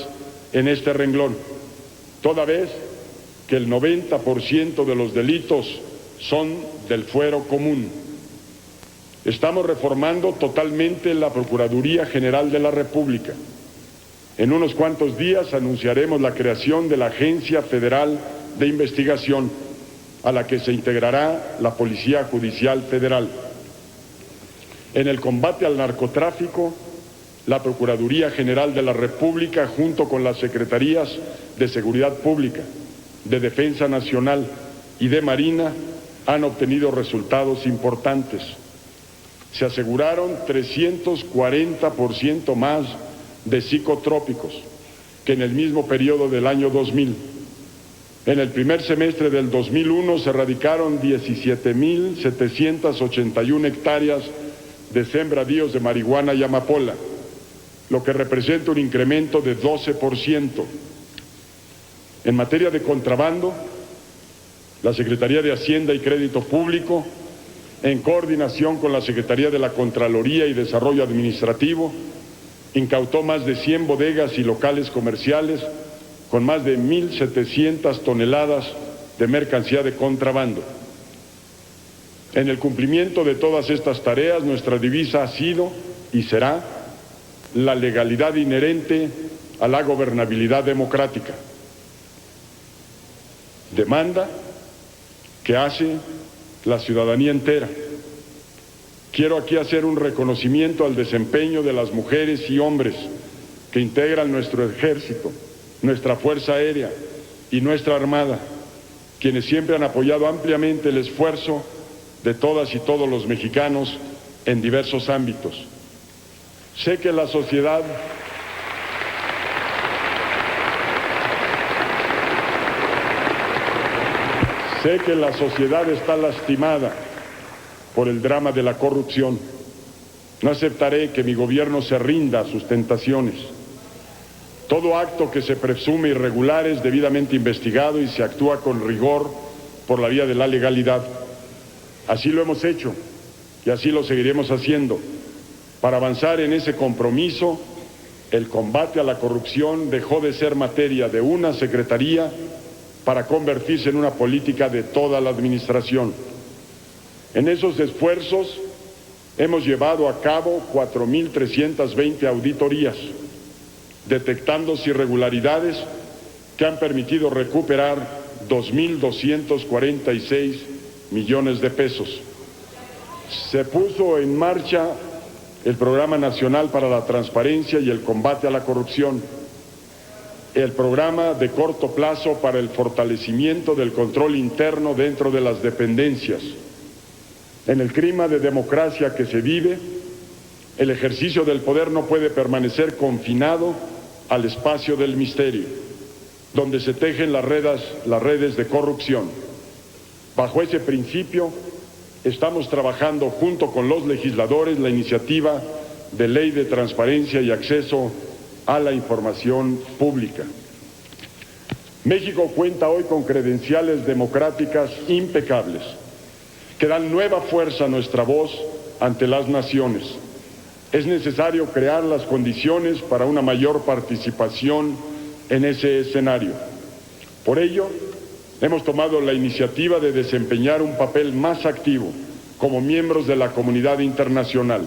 en este renglón, toda vez que el 90% de los delitos son del fuero común. Estamos reformando totalmente la Procuraduría General de la República. En unos cuantos días anunciaremos la creación de la Agencia Federal de Investigación, a la que se integrará la Policía Judicial Federal. En el combate al narcotráfico, la Procuraduría General de la República, junto con las Secretarías de Seguridad Pública, de Defensa Nacional y de Marina, han obtenido resultados importantes. Se aseguraron 340% más de psicotrópicos que en el mismo periodo del año 2000. En el primer semestre del 2001 se erradicaron 17.781 hectáreas de sembradíos de marihuana y amapola, lo que representa un incremento de 12%. En materia de contrabando, la Secretaría de Hacienda y Crédito Público, en coordinación con la Secretaría de la Contraloría y Desarrollo Administrativo, incautó más de 100 bodegas y locales comerciales con más de 1.700 toneladas de mercancía de contrabando. En el cumplimiento de todas estas tareas, nuestra divisa ha sido y será la legalidad inherente a la gobernabilidad democrática. Demanda que hace la ciudadanía entera. Quiero aquí hacer un reconocimiento al desempeño de las mujeres y hombres que integran nuestro ejército, nuestra Fuerza Aérea y nuestra Armada, quienes siempre han apoyado ampliamente el esfuerzo de todas y todos los mexicanos en diversos ámbitos. Sé que la sociedad Sé que la sociedad está lastimada por el drama de la corrupción. No aceptaré que mi gobierno se rinda a sus tentaciones. Todo acto que se presume irregular es debidamente investigado y se actúa con rigor por la vía de la legalidad. Así lo hemos hecho y así lo seguiremos haciendo. Para avanzar en ese compromiso, el combate a la corrupción dejó de ser materia de una secretaría para convertirse en una política de toda la administración. En esos esfuerzos hemos llevado a cabo 4.320 auditorías, detectándose irregularidades que han permitido recuperar 2.246 millones de pesos. Se puso en marcha el Programa Nacional para la Transparencia y el Combate a la Corrupción, el programa de corto plazo para el fortalecimiento del control interno dentro de las dependencias. En el clima de democracia que se vive, el ejercicio del poder no puede permanecer confinado al espacio del misterio, donde se tejen las redes de corrupción. Bajo ese principio, estamos trabajando junto con los legisladores la iniciativa de Ley de Transparencia y Acceso a la Información Pública. México cuenta hoy con credenciales democráticas impecables, que dan nueva fuerza a nuestra voz ante las naciones. Es necesario crear las condiciones para una mayor participación en ese escenario. Por ello, hemos tomado la iniciativa de desempeñar un papel más activo como miembros de la comunidad internacional.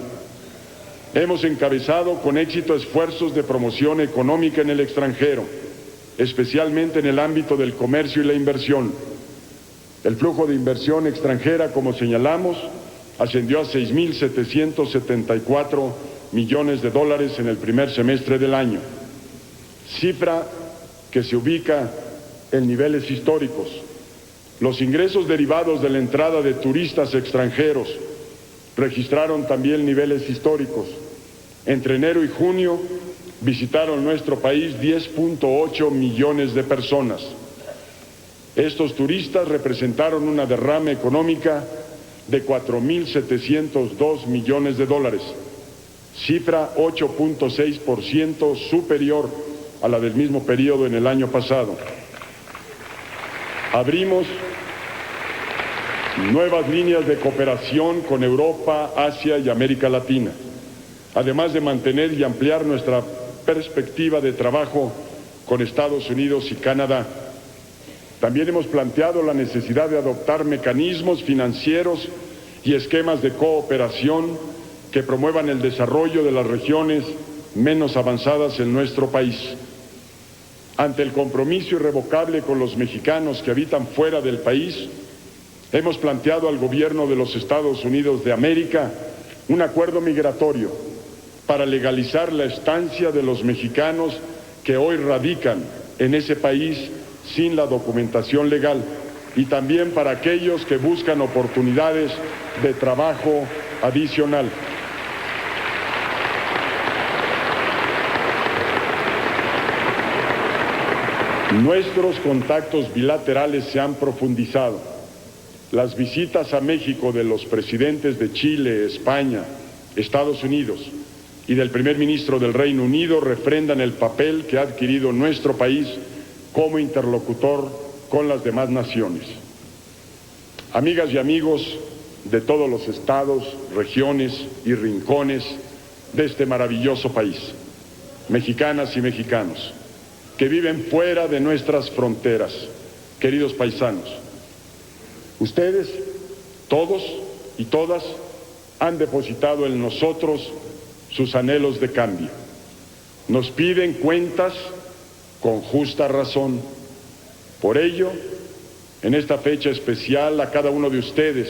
Hemos encabezado con éxito esfuerzos de promoción económica en el extranjero, especialmente en el ámbito del comercio y la inversión. El flujo de inversión extranjera, como señalamos, ascendió a 6.774 millones de dólares en el primer semestre del año, cifra que se ubica en niveles históricos. Los ingresos derivados de la entrada de turistas extranjeros registraron también niveles históricos. Entre enero y junio visitaron nuestro país 10.8 millones de personas. Estos turistas representaron una derrama económica de 4.702 millones de dólares, cifra 8.6% superior a la del mismo periodo en el año pasado. Abrimos nuevas líneas de cooperación con Europa, Asia y América Latina, además de mantener y ampliar nuestra perspectiva de trabajo con Estados Unidos y Canadá. También hemos planteado la necesidad de adoptar mecanismos financieros y esquemas de cooperación que promuevan el desarrollo de las regiones menos avanzadas en nuestro país. Ante el compromiso irrevocable con los mexicanos que habitan fuera del país, hemos planteado al gobierno de los Estados Unidos de América un acuerdo migratorio para legalizar la estancia de los mexicanos que hoy radican en ese país sin la documentación legal, y también para aquellos que buscan oportunidades de trabajo adicional. Nuestros contactos bilaterales se han profundizado. Las visitas a México de los presidentes de Chile, España, Estados Unidos y del primer ministro del Reino Unido refrendan el papel que ha adquirido nuestro país como interlocutor con las demás naciones. Amigas y amigos de todos los estados, regiones y rincones de este maravilloso país, mexicanas y mexicanos que viven fuera de nuestras fronteras, queridos paisanos, ustedes, todos y todas, han depositado en nosotros sus anhelos de cambio. Nos piden cuentas con justa razón. Por ello, en esta fecha especial, a cada uno de ustedes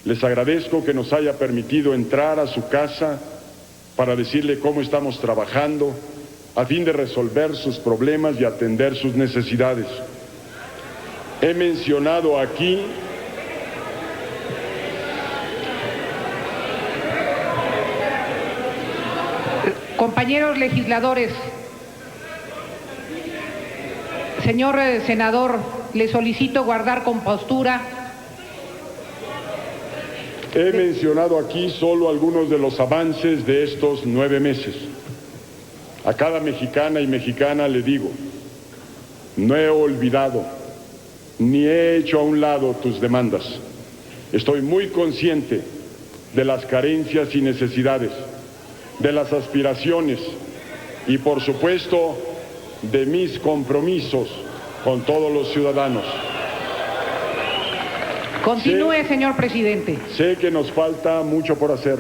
les agradezco que nos haya permitido entrar a su casa para decirle cómo estamos trabajando a fin de resolver sus problemas y atender sus necesidades. He mencionado aquí compañeros legisladores, señor senador le solicito guardar compostura. He mencionado aquí solo algunos de los avances de estos 9 meses. A cada mexicana y mexicana le digo, no he olvidado ni he hecho a un lado tus demandas. Estoy muy consciente de las carencias y necesidades, de las aspiraciones y, por supuesto, de mis compromisos con todos los ciudadanos. Continúe, señor presidente. Sé que nos falta mucho por hacer.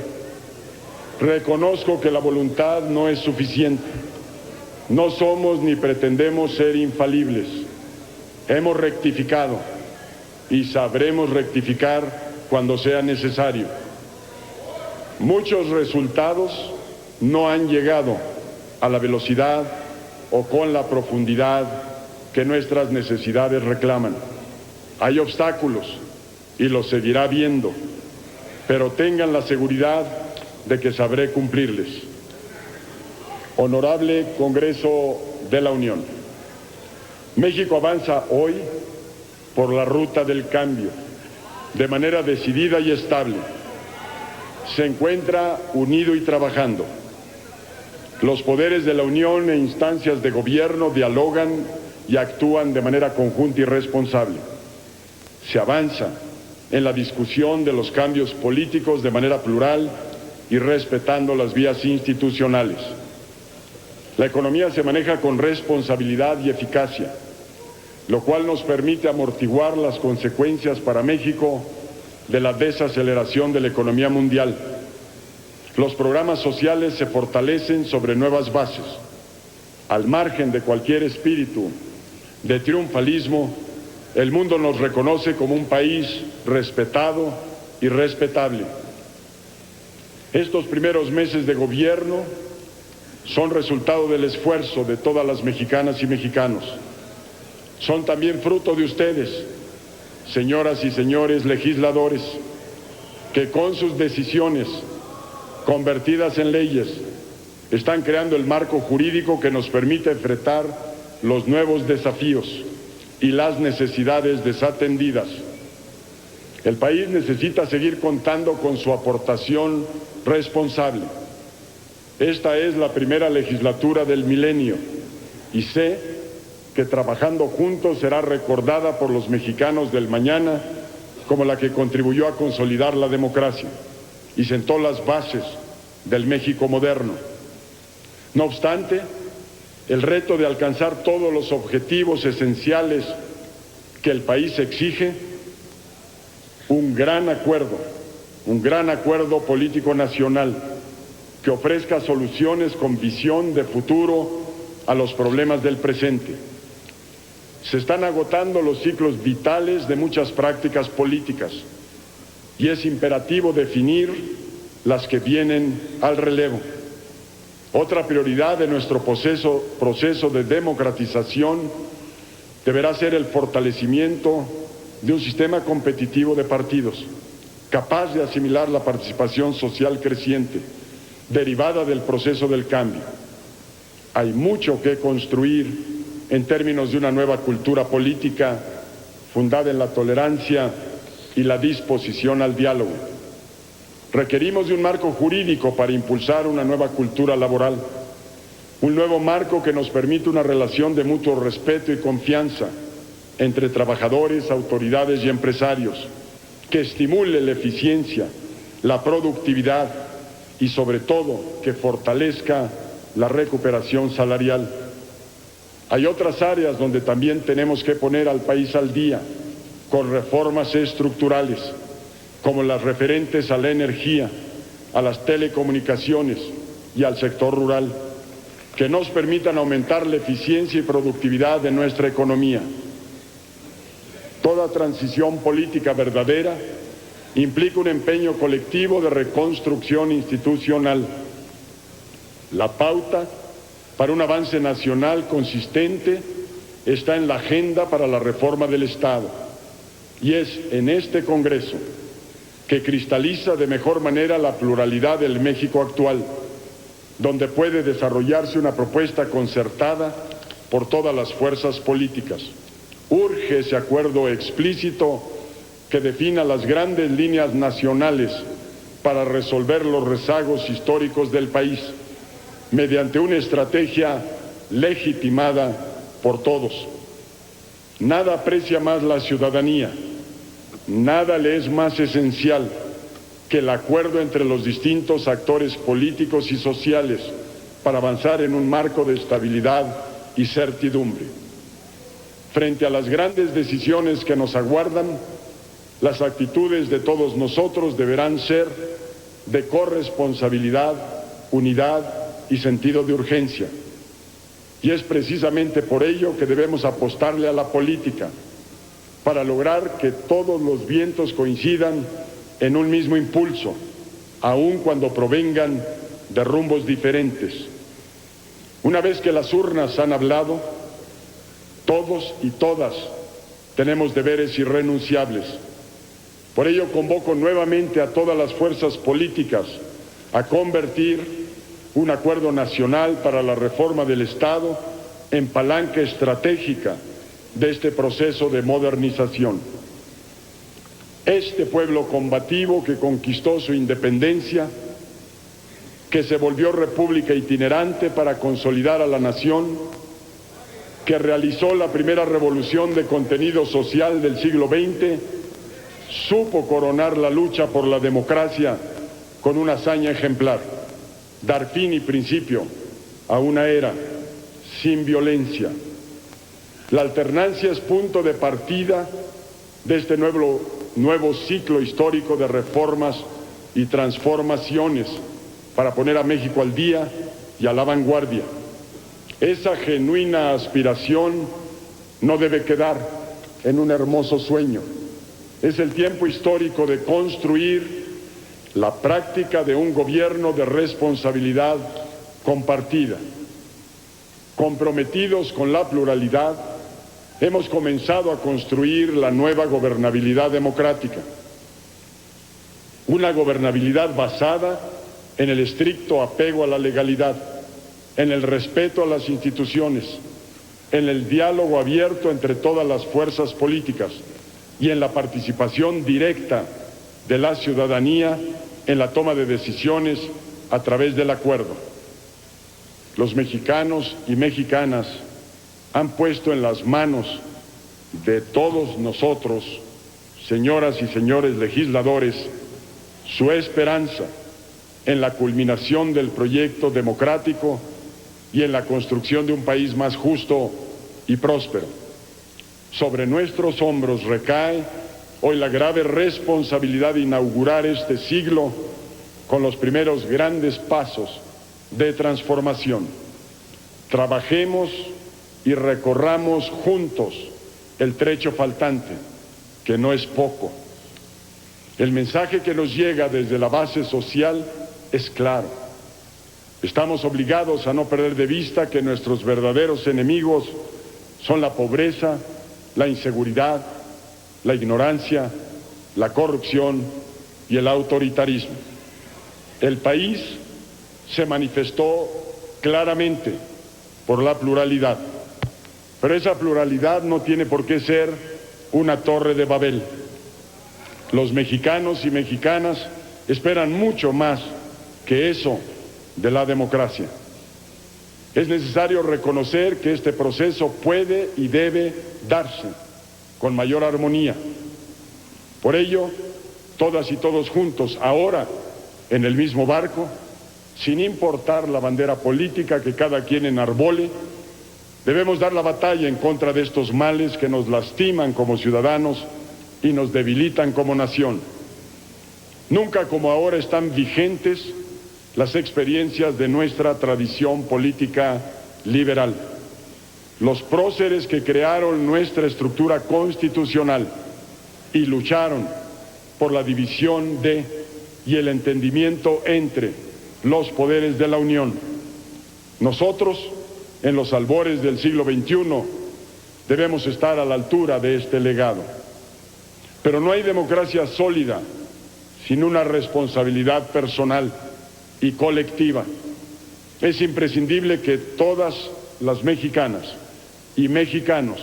Reconozco que la voluntad no es suficiente. No somos ni pretendemos ser infalibles. Hemos rectificado y sabremos rectificar cuando sea necesario. Muchos resultados no han llegado a la velocidad o con la profundidad que nuestras necesidades reclaman. Hay obstáculos y los seguirá viendo, pero tengan la seguridad de que sabré cumplirles. Honorable Congreso de la Unión, México avanza hoy por la ruta del cambio, de manera decidida y estable. Se encuentra unido y trabajando. Los poderes de la Unión e instancias de gobierno dialogan y actúan de manera conjunta y responsable. Se avanza en la discusión de los cambios políticos de manera plural y respetando las vías institucionales. La economía se maneja con responsabilidad y eficacia, lo cual nos permite amortiguar las consecuencias para México de la desaceleración de la economía mundial. Los programas sociales se fortalecen sobre nuevas bases. Al margen de cualquier espíritu de triunfalismo, el mundo nos reconoce como un país respetado y respetable. Estos primeros meses de gobierno son resultado del esfuerzo de todas las mexicanas y mexicanos. Son también fruto de ustedes, señoras y señores legisladores, que con sus decisiones convertidas en leyes están creando el marco jurídico que nos permite enfrentar los nuevos desafíos y las necesidades desatendidas. El país necesita seguir contando con su aportación responsable. Esta es la primera legislatura del milenio y sé que trabajando juntos será recordada por los mexicanos del mañana como la que contribuyó a consolidar la democracia y sentó las bases del México moderno. No obstante, el reto de alcanzar todos los objetivos esenciales que el país exige, un gran acuerdo político nacional que ofrezca soluciones con visión de futuro a los problemas del presente. Se están agotando los ciclos vitales de muchas prácticas políticas y es imperativo definir las que vienen al relevo. Otra prioridad de nuestro proceso de democratización deberá ser el fortalecimiento de un sistema competitivo de partidos, capaz de asimilar la participación social creciente, derivada del proceso del cambio. Hay mucho que construir en términos de una nueva cultura política fundada en la tolerancia y la disposición al diálogo. Requerimos de un marco jurídico para impulsar una nueva cultura laboral, un nuevo marco que nos permite una relación de mutuo respeto y confianza entre trabajadores, autoridades y empresarios, que estimule la eficiencia, la productividad y sobre todo que fortalezca la recuperación salarial. Hay otras áreas donde también tenemos que poner al país al día con reformas estructurales, como las referentes a la energía, a las telecomunicaciones y al sector rural, que nos permitan aumentar la eficiencia y productividad de nuestra economía. Toda transición política verdadera implica un empeño colectivo de reconstrucción institucional. La pauta para un avance nacional consistente está en la agenda para la reforma del Estado y es en este Congreso que cristaliza de mejor manera la pluralidad del México actual, donde puede desarrollarse una propuesta concertada por todas las fuerzas políticas. Urge ese acuerdo explícito que defina las grandes líneas nacionales para resolver los rezagos históricos del país, mediante una estrategia legitimada por todos. Nada aprecia más la ciudadanía, nada le es más esencial que el acuerdo entre los distintos actores políticos y sociales para avanzar en un marco de estabilidad y certidumbre. Frente a las grandes decisiones que nos aguardan, las actitudes de todos nosotros deberán ser de corresponsabilidad, unidad y sentido de urgencia. Y es precisamente por ello que debemos apostarle a la política, para lograr que todos los vientos coincidan en un mismo impulso, aun cuando provengan de rumbos diferentes. Una vez que las urnas han hablado, todos y todas tenemos deberes irrenunciables. Por ello convoco nuevamente a todas las fuerzas políticas a convertir un acuerdo nacional para la reforma del Estado en palanca estratégica de este proceso de modernización. Este pueblo combativo que conquistó su independencia, que se volvió república itinerante para consolidar a la nación, que realizó la primera revolución de contenido social del siglo XX, supo coronar la lucha por la democracia con una hazaña ejemplar, dar fin y principio a una era sin violencia. La alternancia es punto de partida de este nuevo ciclo histórico de reformas y transformaciones para poner a México al día y a la vanguardia. Esa genuina aspiración no debe quedar en un hermoso sueño. Es el tiempo histórico de construir la práctica de un gobierno de responsabilidad compartida. Comprometidos con la pluralidad, hemos comenzado a construir la nueva gobernabilidad democrática. Una gobernabilidad basada en el estricto apego a la legalidad, en el respeto a las instituciones, en el diálogo abierto entre todas las fuerzas políticas y en la participación directa de la ciudadanía en la toma de decisiones a través del acuerdo. Los mexicanos y mexicanas han puesto en las manos de todos nosotros, señoras y señores legisladores, su esperanza en la culminación del proyecto democrático y en la construcción de un país más justo y próspero. Sobre nuestros hombros recae hoy la grave responsabilidad de inaugurar este siglo con los primeros grandes pasos de transformación. Trabajemos y recorramos juntos el trecho faltante, que no es poco. El mensaje que nos llega desde la base social es claro. Estamos obligados a no perder de vista que nuestros verdaderos enemigos son la pobreza, la inseguridad, la ignorancia, la corrupción y el autoritarismo. El país se manifestó claramente por la pluralidad, pero esa pluralidad no tiene por qué ser una torre de Babel. Los mexicanos y mexicanas esperan mucho más que eso de la democracia. Es necesario reconocer que este proceso puede y debe darse con mayor armonía. Por ello, todas y todos juntos, ahora en el mismo barco, sin importar la bandera política que cada quien enarbole, debemos dar la batalla en contra de estos males que nos lastiman como ciudadanos y nos debilitan como nación. Nunca como ahora están vigentes las experiencias de nuestra tradición política liberal. Los próceres que crearon nuestra estructura constitucional y lucharon por la división de y el entendimiento entre los poderes de la Unión. Nosotros, en los albores del siglo XXI, debemos estar a la altura de este legado. Pero no hay democracia sólida sin una responsabilidad personal y colectiva. Es imprescindible que todas las mexicanas y mexicanos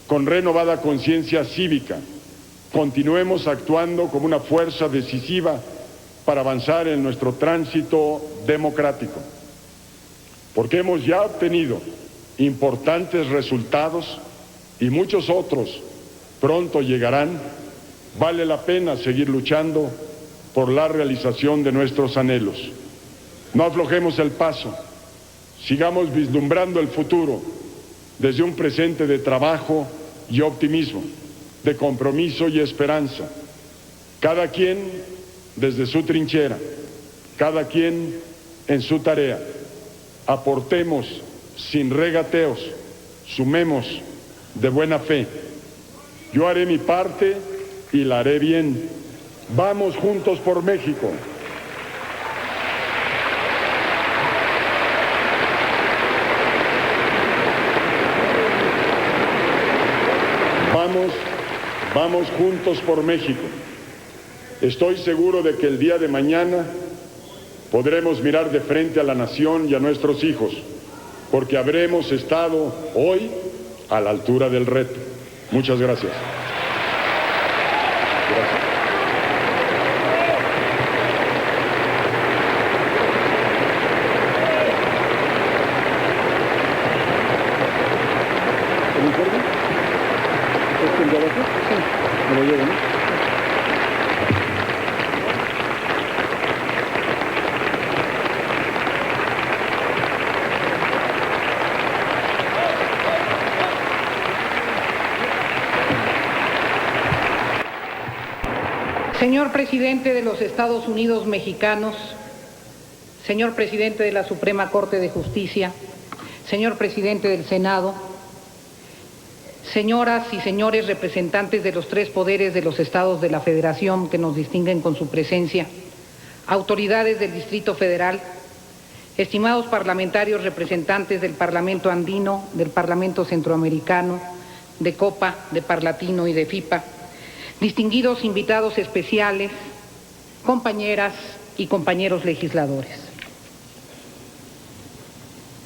con renovada conciencia cívica, continuemos actuando como una fuerza decisiva para avanzar en nuestro tránsito democrático. Porque hemos ya obtenido importantes resultados y muchos otros pronto llegarán, vale la pena seguir luchando por la realización de nuestros anhelos. No aflojemos el paso, sigamos vislumbrando el futuro desde un presente de trabajo y optimismo, de compromiso y esperanza. Cada quien desde su trinchera, cada quien en su tarea. Aportemos sin regateos, sumemos de buena fe. Yo haré mi parte y la haré bien. Vamos juntos por México. Vamos juntos por México. Estoy seguro de que el día de mañana podremos mirar de frente a la nación y a nuestros hijos, porque habremos estado hoy a la altura del reto. Muchas gracias. Gracias. ¿El informe? ¿Es el de abajo? Sí, me lo llevo, ¿no? Señor presidente de los Estados Unidos mexicanos, señor presidente de la Suprema Corte de Justicia, señor presidente del Senado, señoras y señores representantes de los tres poderes de los estados de la Federación que nos distinguen con su presencia, autoridades del Distrito Federal, estimados parlamentarios representantes del Parlamento Andino, del Parlamento Centroamericano, de COPA, de Parlatino y de FIPA, distinguidos invitados especiales, compañeras y compañeros legisladores.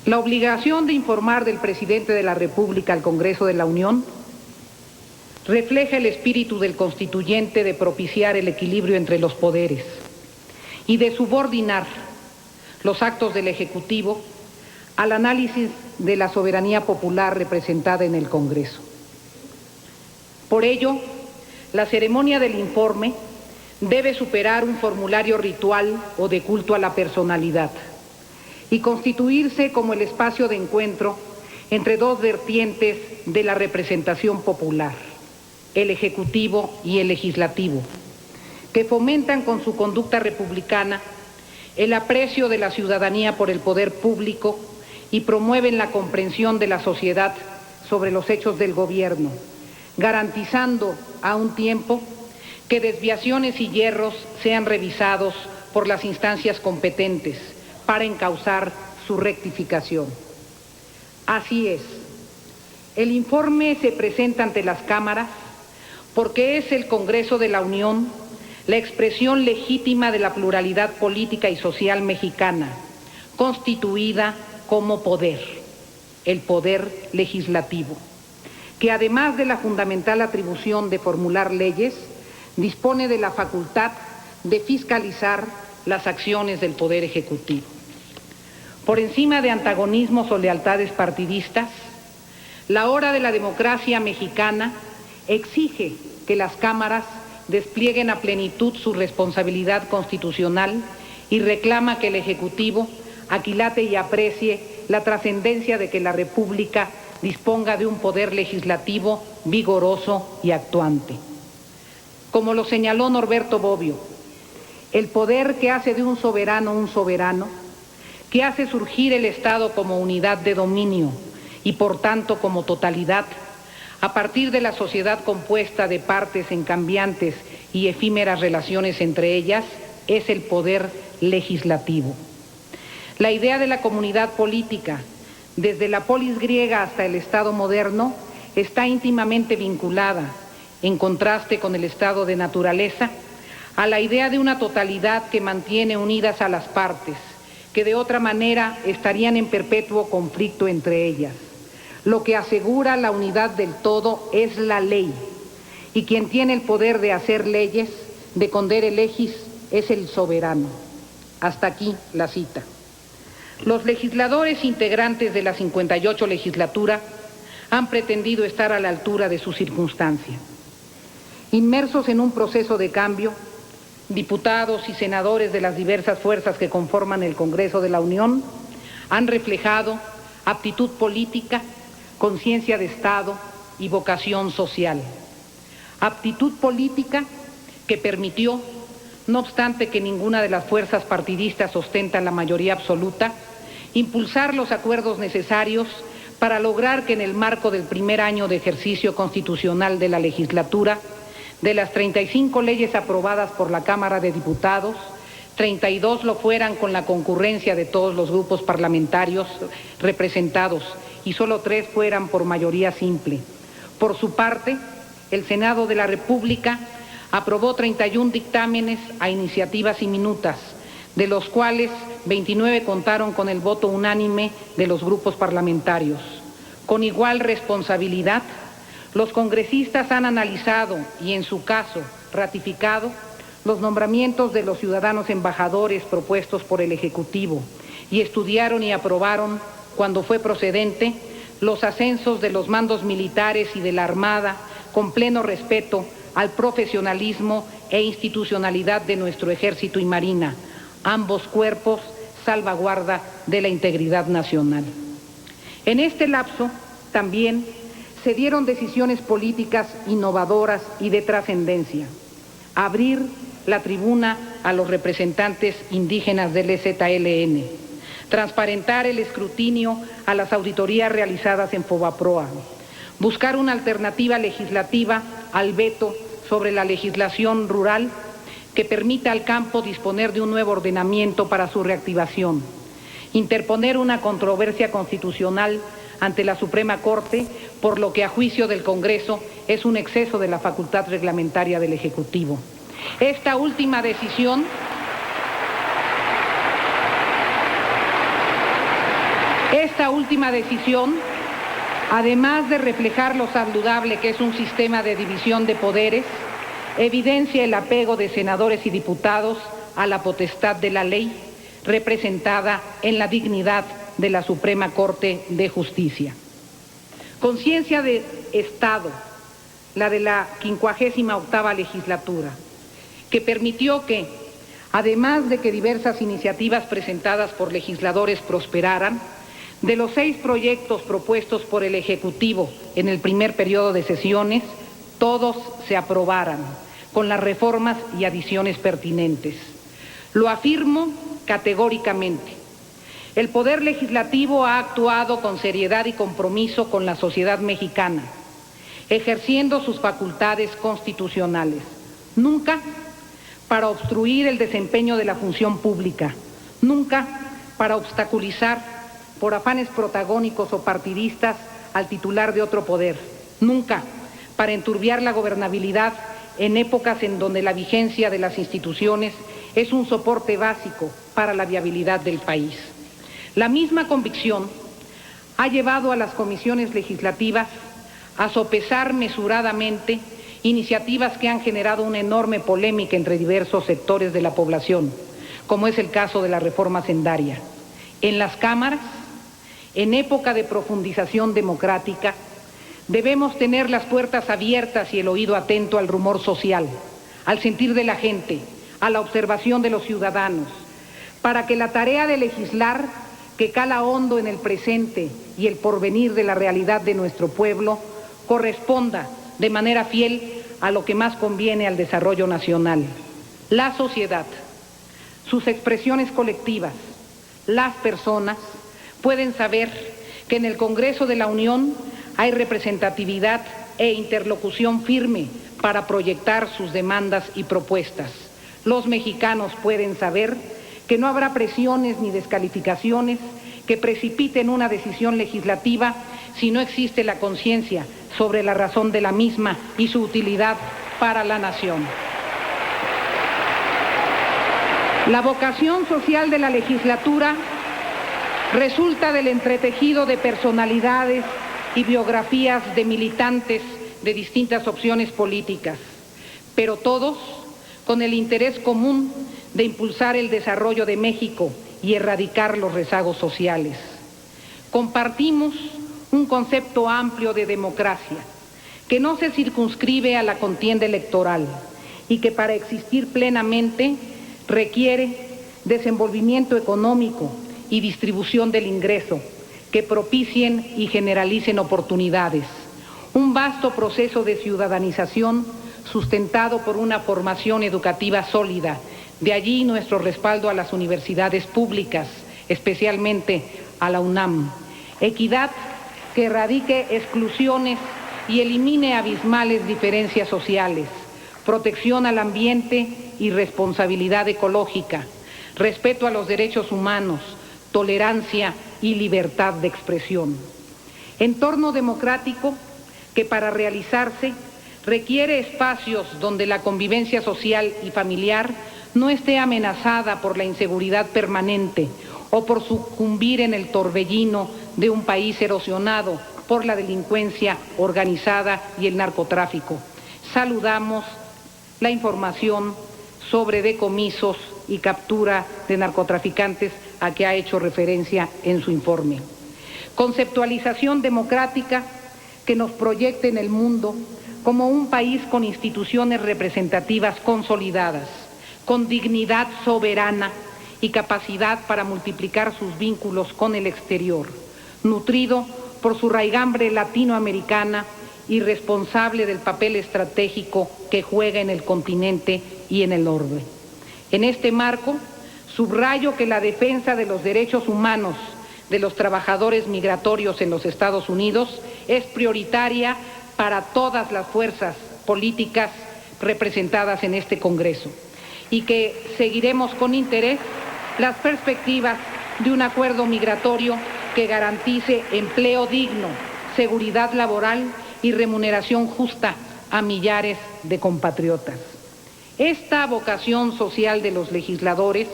La obligación de informar del presidente de la República al Congreso de la Unión refleja el espíritu del constituyente de propiciar el equilibrio entre los poderes y de subordinar los actos del Ejecutivo al análisis de la soberanía popular representada en el Congreso. Por ello, la ceremonia del informe debe superar un formulario ritual o de culto a la personalidad y constituirse como el espacio de encuentro entre dos vertientes de la representación popular, el Ejecutivo y el Legislativo, que fomentan con su conducta republicana el aprecio de la ciudadanía por el poder público y promueven la comprensión de la sociedad sobre los hechos del gobierno, garantizando a un tiempo que desviaciones y yerros sean revisados por las instancias competentes para encauzar su rectificación. Así es, el informe se presenta ante las cámaras porque es el Congreso de la Unión la expresión legítima de la pluralidad política y social mexicana, constituida como poder, el poder legislativo, que además de la fundamental atribución de formular leyes, dispone de la facultad de fiscalizar las acciones del Poder Ejecutivo. Por encima de antagonismos o lealtades partidistas, la hora de la democracia mexicana exige que las cámaras desplieguen a plenitud su responsabilidad constitucional y reclama que el Ejecutivo aquilate y aprecie la trascendencia de que la República disponga de un poder legislativo vigoroso y actuante. Como lo señaló Norberto Bobbio, el poder que hace de un soberano, que hace surgir el Estado como unidad de dominio y por tanto como totalidad, a partir de la sociedad compuesta de partes en cambiantes y efímeras relaciones entre ellas, es el poder legislativo. La idea de la comunidad política, desde la polis griega hasta el Estado moderno, está íntimamente vinculada, en contraste con el estado de naturaleza, a la idea de una totalidad que mantiene unidas a las partes, que de otra manera estarían en perpetuo conflicto entre ellas, Lo que asegura la unidad del todo es la ley, y quien tiene el poder de hacer leyes, de condere legis, es el soberano. Hasta aquí la cita. Los legisladores integrantes de la 58 legislatura han pretendido estar a la altura de su circunstancia. Inmersos en un proceso de cambio, diputados y senadores de las diversas fuerzas que conforman el Congreso de la Unión han reflejado aptitud política, conciencia de Estado y vocación social. Aptitud política que permitió, no obstante que ninguna de las fuerzas partidistas ostenta la mayoría absoluta, impulsar los acuerdos necesarios para lograr que en el marco del primer año de ejercicio constitucional de la legislatura, de las 35 leyes aprobadas por la Cámara de Diputados, 32 lo fueran con la concurrencia de todos los grupos parlamentarios representados y solo 3 fueran por mayoría simple. Por su parte, el Senado de la República aprobó 31 dictámenes a iniciativas y minutas, de los cuales 29 contaron con el voto unánime de los grupos parlamentarios. Con igual responsabilidad, los congresistas han analizado y, en su caso, ratificado los nombramientos de los ciudadanos embajadores propuestos por el Ejecutivo y estudiaron y aprobaron, cuando fue procedente, los ascensos de los mandos militares y de la Armada, con pleno respeto al profesionalismo e institucionalidad de nuestro Ejército y Marina, ambos cuerpos salvaguarda de la integridad nacional. En este lapso, también, se dieron decisiones políticas innovadoras y de trascendencia. Abrir la tribuna a los representantes indígenas del EZLN, transparentar el escrutinio a las auditorías realizadas en Fobaproa, buscar una alternativa legislativa al veto sobre la legislación rural que permita al campo disponer de un nuevo ordenamiento para su reactivación, interponer una controversia constitucional ante la Suprema Corte, por lo que a juicio del Congreso es un exceso de la facultad reglamentaria del Ejecutivo. Esta última decisión además de reflejar lo saludable que es un sistema de división de poderes, evidencia el apego de senadores y diputados a la potestad de la ley, representada en la dignidad de la Suprema Corte de Justicia. Conciencia de Estado, la de la 58ª legislatura, que permitió que, además de que diversas iniciativas presentadas por legisladores prosperaran, de los 6 proyectos propuestos por el Ejecutivo en el primer periodo de sesiones, todos se aprobaran, con las reformas y adiciones pertinentes. Lo afirmo categóricamente. El Poder Legislativo ha actuado con seriedad y compromiso con la sociedad mexicana, ejerciendo sus facultades constitucionales, nunca para obstruir el desempeño de la función pública, nunca para obstaculizar por afanes protagónicos o partidistas al titular de otro poder, nunca para enturbiar la gobernabilidad en épocas en donde la vigencia de las instituciones es un soporte básico para la viabilidad del país. La misma convicción ha llevado a las comisiones legislativas a sopesar mesuradamente iniciativas que han generado una enorme polémica entre diversos sectores de la población, como es el caso de la reforma hacendaria. En las cámaras, en época de profundización democrática, debemos tener las puertas abiertas y el oído atento al rumor social, al sentir de la gente, a la observación de los ciudadanos, para que la tarea de legislar, que cala hondo en el presente y el porvenir de la realidad de nuestro pueblo, corresponda de manera fiel a lo que más conviene al desarrollo nacional. La sociedad, sus expresiones colectivas, las personas, pueden saber que en el Congreso de la Unión hay representatividad e interlocución firme para proyectar sus demandas y propuestas. Los mexicanos pueden saber que no habrá presiones ni descalificaciones que precipiten una decisión legislativa si no existe la conciencia sobre la razón de la misma y su utilidad para la nación. La vocación social de la legislatura resulta del entretejido de personalidades y biografías de militantes de distintas opciones políticas, pero todos con el interés común de impulsar el desarrollo de México y erradicar los rezagos sociales. Compartimos un concepto amplio de democracia que no se circunscribe a la contienda electoral y que para existir plenamente requiere desenvolvimiento económico y distribución del ingreso que propicien y generalicen oportunidades, un vasto proceso de ciudadanización sustentado por una formación educativa sólida, de allí nuestro respaldo a las universidades públicas, especialmente a la UNAM, equidad que erradique exclusiones y elimine abismales diferencias sociales, protección al ambiente y responsabilidad ecológica, respeto a los derechos humanos, tolerancia y libertad de expresión. Entorno democrático que para realizarse requiere espacios donde la convivencia social y familiar no esté amenazada por la inseguridad permanente o por sucumbir en el torbellino de un país erosionado por la delincuencia organizada y el narcotráfico. Saludamos la información sobre decomisos y captura de narcotraficantes a que ha hecho referencia en su informe. Conceptualización democrática que nos proyecte en el mundo como un país con instituciones representativas consolidadas, con dignidad soberana y capacidad para multiplicar sus vínculos con el exterior, nutrido por su raigambre latinoamericana y responsable del papel estratégico que juega en el continente y en el orbe. En este marco, subrayo que la defensa de los derechos humanos de los trabajadores migratorios en los Estados Unidos es prioritaria para todas las fuerzas políticas representadas en este Congreso y que seguiremos con interés las perspectivas de un acuerdo migratorio que garantice empleo digno, seguridad laboral y remuneración justa a millares de compatriotas. Esta vocación social de los legisladores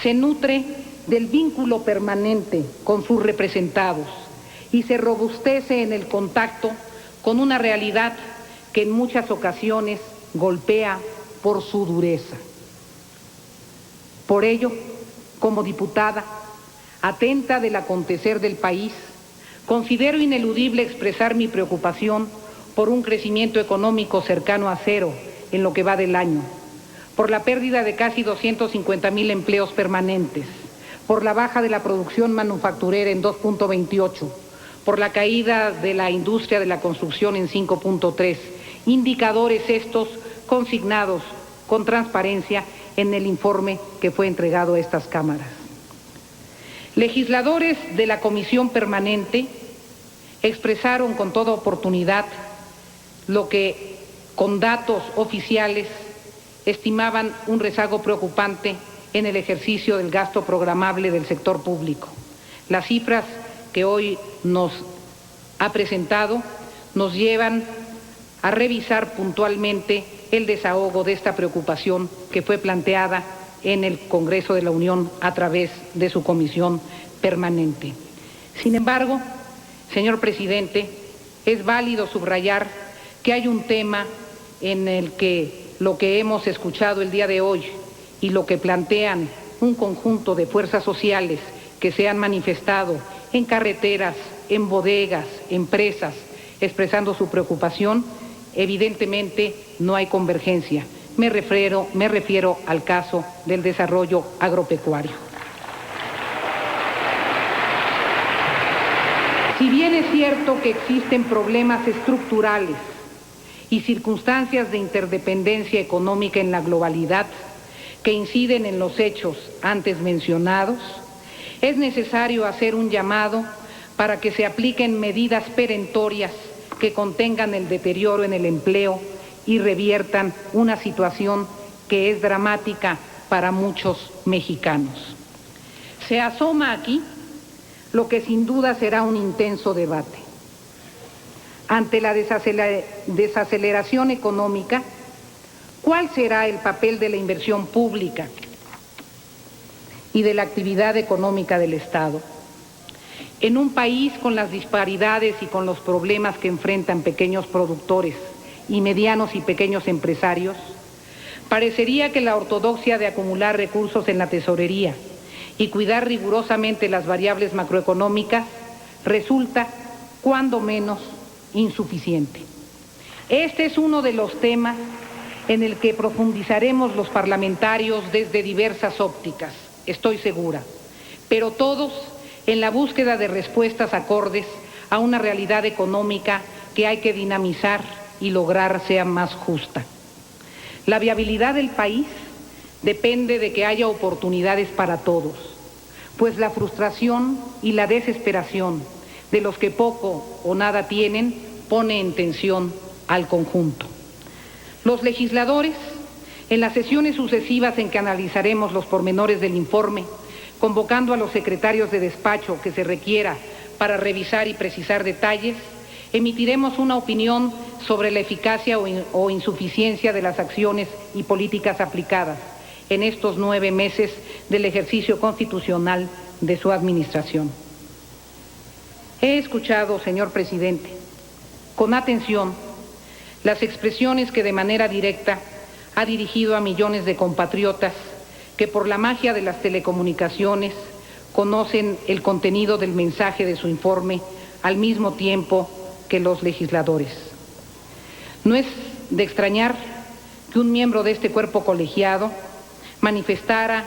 se nutre del vínculo permanente con sus representados y se robustece en el contacto con una realidad que en muchas ocasiones golpea por su dureza. Por ello, como diputada, atenta del acontecer del país, considero ineludible expresar mi preocupación por un crecimiento económico cercano a cero en lo que va del año, por la pérdida de casi 250,000 empleos permanentes, por la baja de la producción manufacturera en 2.28, por la caída de la industria de la construcción en 5.3, indicadores estos consignados con transparencia en el informe que fue entregado a estas cámaras. Legisladores de la Comisión Permanente expresaron con toda oportunidad lo que con datos oficiales estimaban un rezago preocupante en el ejercicio del gasto programable del sector público. Las cifras que hoy nos ha presentado nos llevan a revisar puntualmente el desahogo de esta preocupación que fue planteada en el Congreso de la Unión a través de su comisión permanente. Sin embargo, señor presidente, es válido subrayar que hay un tema en el que lo que hemos escuchado el día de hoy y lo que plantean un conjunto de fuerzas sociales que se han manifestado en carreteras, en bodegas, empresas, expresando su preocupación, evidentemente no hay convergencia. Me refiero al caso del desarrollo agropecuario. Si bien es cierto que existen problemas estructurales y circunstancias de interdependencia económica en la globalidad que inciden en los hechos antes mencionados, es necesario hacer un llamado para que se apliquen medidas perentorias que contengan el deterioro en el empleo y reviertan una situación que es dramática para muchos mexicanos. Se asoma aquí lo que sin duda será un intenso debate. Ante la desaceleración económica, ¿cuál será el papel de la inversión pública y de la actividad económica del Estado? En un país con las disparidades y con los problemas que enfrentan pequeños productores y medianos y pequeños empresarios, parecería que la ortodoxia de acumular recursos en la tesorería y cuidar rigurosamente las variables macroeconómicas resulta, cuando menos, insuficiente. Este es uno de los temas en el que profundizaremos los parlamentarios desde diversas ópticas, estoy segura, pero todos en la búsqueda de respuestas acordes a una realidad económica que hay que dinamizar y lograr sea más justa. La viabilidad del país depende de que haya oportunidades para todos, pues la frustración y la desesperación de los que poco o nada tienen pone en tensión al conjunto. Los legisladores, en las sesiones sucesivas en que analizaremos los pormenores del informe, convocando a los secretarios de despacho que se requiera para revisar y precisar detalles, emitiremos una opinión sobre la eficacia o insuficiencia de las acciones y políticas aplicadas en estos 9 meses del ejercicio constitucional de su administración. He escuchado, señor presidente, con atención las expresiones que de manera directa ha dirigido a millones de compatriotas que por la magia de las telecomunicaciones conocen el contenido del mensaje de su informe al mismo tiempo que los legisladores. No es de extrañar que un miembro de este cuerpo colegiado manifestara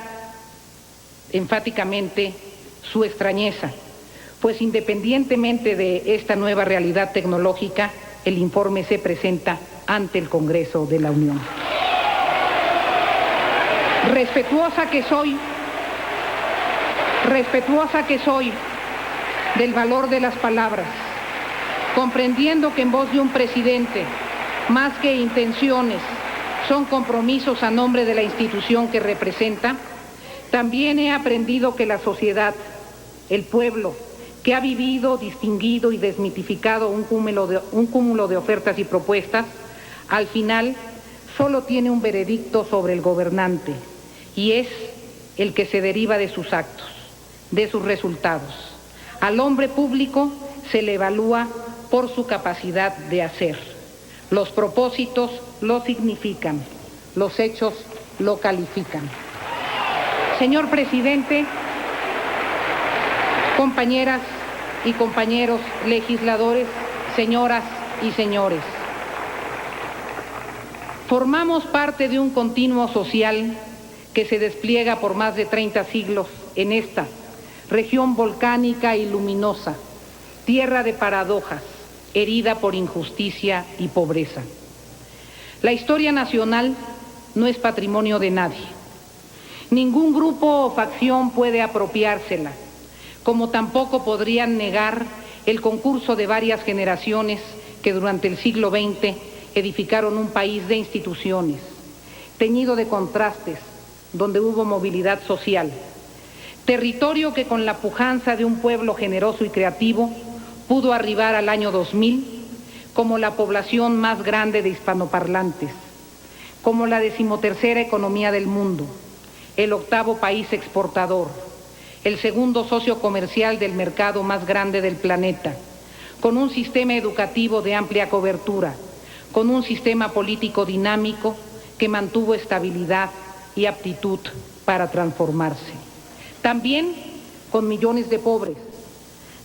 enfáticamente su extrañeza, pues independientemente de esta nueva realidad tecnológica, el informe se presenta ante el Congreso de la Unión. Respetuosa que soy del valor de las palabras, comprendiendo que en voz de un presidente, más que intenciones, son compromisos a nombre de la institución que representa, también he aprendido que la sociedad, el pueblo, que ha vivido, distinguido y desmitificado un cúmulo de ofertas y propuestas, al final solo tiene un veredicto sobre el gobernante, y es el que se deriva de sus actos, de sus resultados. Al hombre público se le evalúa por su capacidad de hacer. Los propósitos lo significan, los hechos lo califican. Señor presidente, compañeras y compañeros legisladores, señoras y señores, formamos parte de un continuo social que se despliega por más de 30 siglos en esta región volcánica y luminosa, tierra de paradojas, herida por injusticia y pobreza. La historia nacional no es patrimonio de nadie. Ningún grupo o facción puede apropiársela, como tampoco podrían negar el concurso de varias generaciones que durante el siglo XX edificaron un país de instituciones, teñido de contrastes, donde hubo movilidad social, territorio que con la pujanza de un pueblo generoso y creativo pudo arribar al año 2000 como la población más grande de hispanoparlantes, como la 13ª economía del mundo, el 8º país exportador, el 2º socio comercial del mercado más grande del planeta, con un sistema educativo de amplia cobertura, con un sistema político dinámico que mantuvo estabilidad y aptitud para transformarse. También con millones de pobres,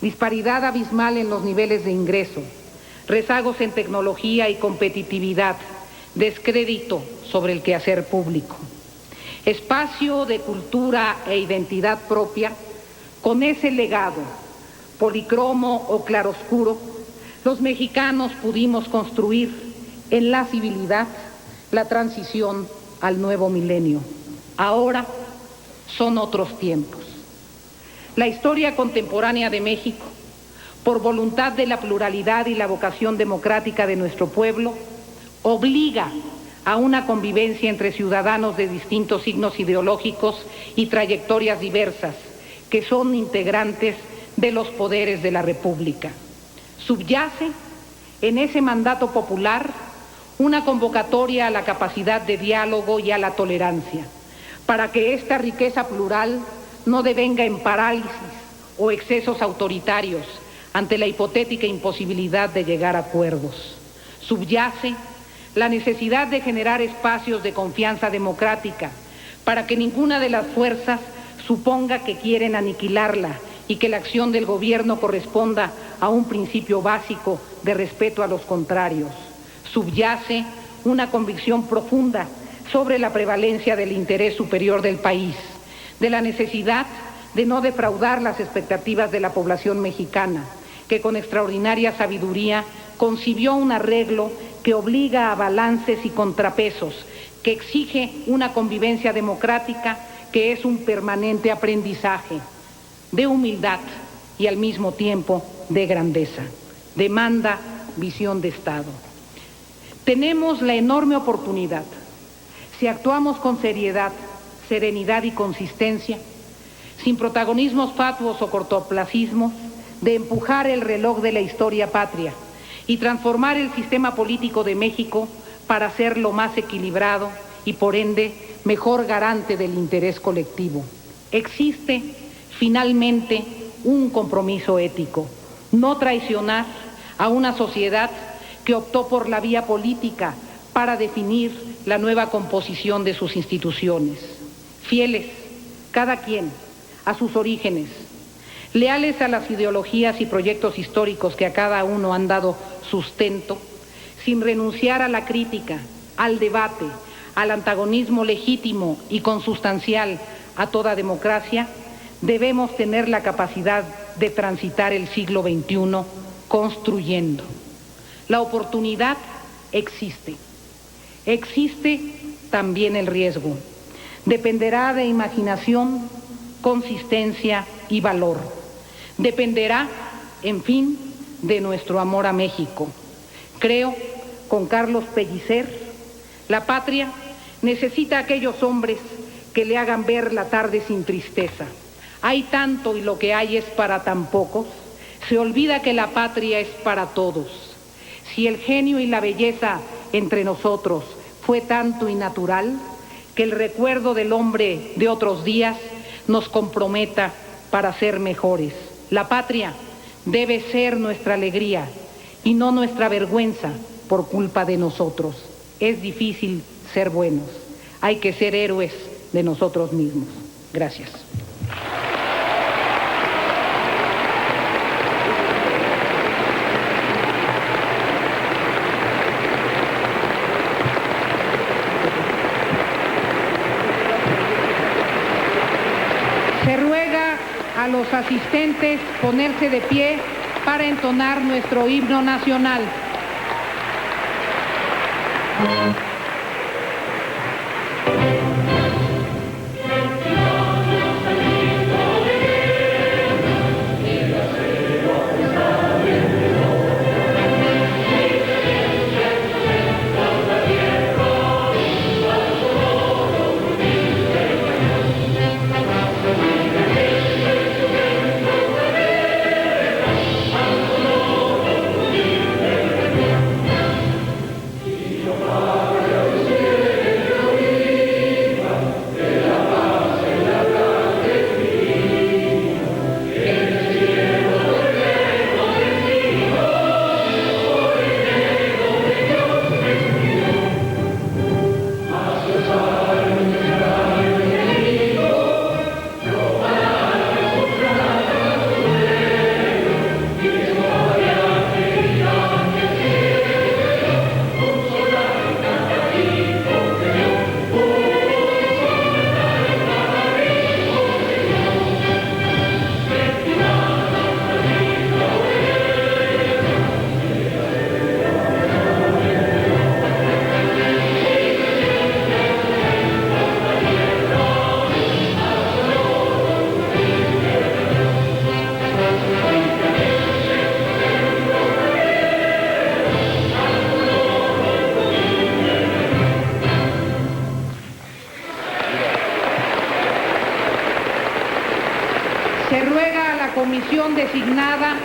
disparidad abismal en los niveles de ingreso, rezagos en tecnología y competitividad, descrédito sobre el quehacer público. Espacio de cultura e identidad propia, con ese legado, policromo o claroscuro, los mexicanos pudimos construir en la civilidad la transición al nuevo milenio. Ahora son otros tiempos. La historia contemporánea de México, por voluntad de la pluralidad y la vocación democrática de nuestro pueblo, obliga a una convivencia entre ciudadanos de distintos signos ideológicos y trayectorias diversas, que son integrantes de los poderes de la República. Subyace en ese mandato popular una convocatoria a la capacidad de diálogo y a la tolerancia, para que esta riqueza plural no devenga en parálisis o excesos autoritarios ante la hipotética imposibilidad de llegar a acuerdos. Subyace la necesidad de generar espacios de confianza democrática para que ninguna de las fuerzas suponga que quieren aniquilarla y que la acción del gobierno corresponda a un principio básico de respeto a los contrarios. Subyace una convicción profunda sobre la prevalencia del interés superior del país, de la necesidad de no defraudar las expectativas de la población mexicana, que con extraordinaria sabiduría concibió un arreglo que obliga a balances y contrapesos, que exige una convivencia democrática que es un permanente aprendizaje de humildad y al mismo tiempo de grandeza. Demanda visión de Estado. Tenemos la enorme oportunidad, si actuamos con seriedad, serenidad y consistencia, sin protagonismos fatuos o cortoplacismos, de empujar el reloj de la historia patria y transformar el sistema político de México para hacerlo más equilibrado y, por ende, mejor garante del interés colectivo. Existe, finalmente, un compromiso ético: no traicionar a una sociedad que optó por la vía política para definir la nueva composición de sus instituciones. Fieles, cada quien, a sus orígenes, leales a las ideologías y proyectos históricos que a cada uno han dado sustento, sin renunciar a la crítica, al debate, al antagonismo legítimo y consustancial a toda democracia, debemos tener la capacidad de transitar el siglo XXI construyendo. La oportunidad existe. Existe también el riesgo. Dependerá de imaginación, consistencia y valor. Dependerá, en fin, de nuestro amor a México. Creo, con Carlos Pellicer, la patria necesita a aquellos hombres que le hagan ver la tarde sin tristeza. Hay tanto y lo que hay es para tan pocos. Se olvida que la patria es para todos. Si el genio y la belleza entre nosotros fue tanto y natural, que el recuerdo del hombre de otros días nos comprometa para ser mejores. La patria debe ser nuestra alegría y no nuestra vergüenza por culpa de nosotros. Es difícil ser buenos. Hay que ser héroes de nosotros mismos. Gracias. Se ruega a los asistentes ponerse de pie para entonar nuestro himno nacional. Se ruega a la comisión designada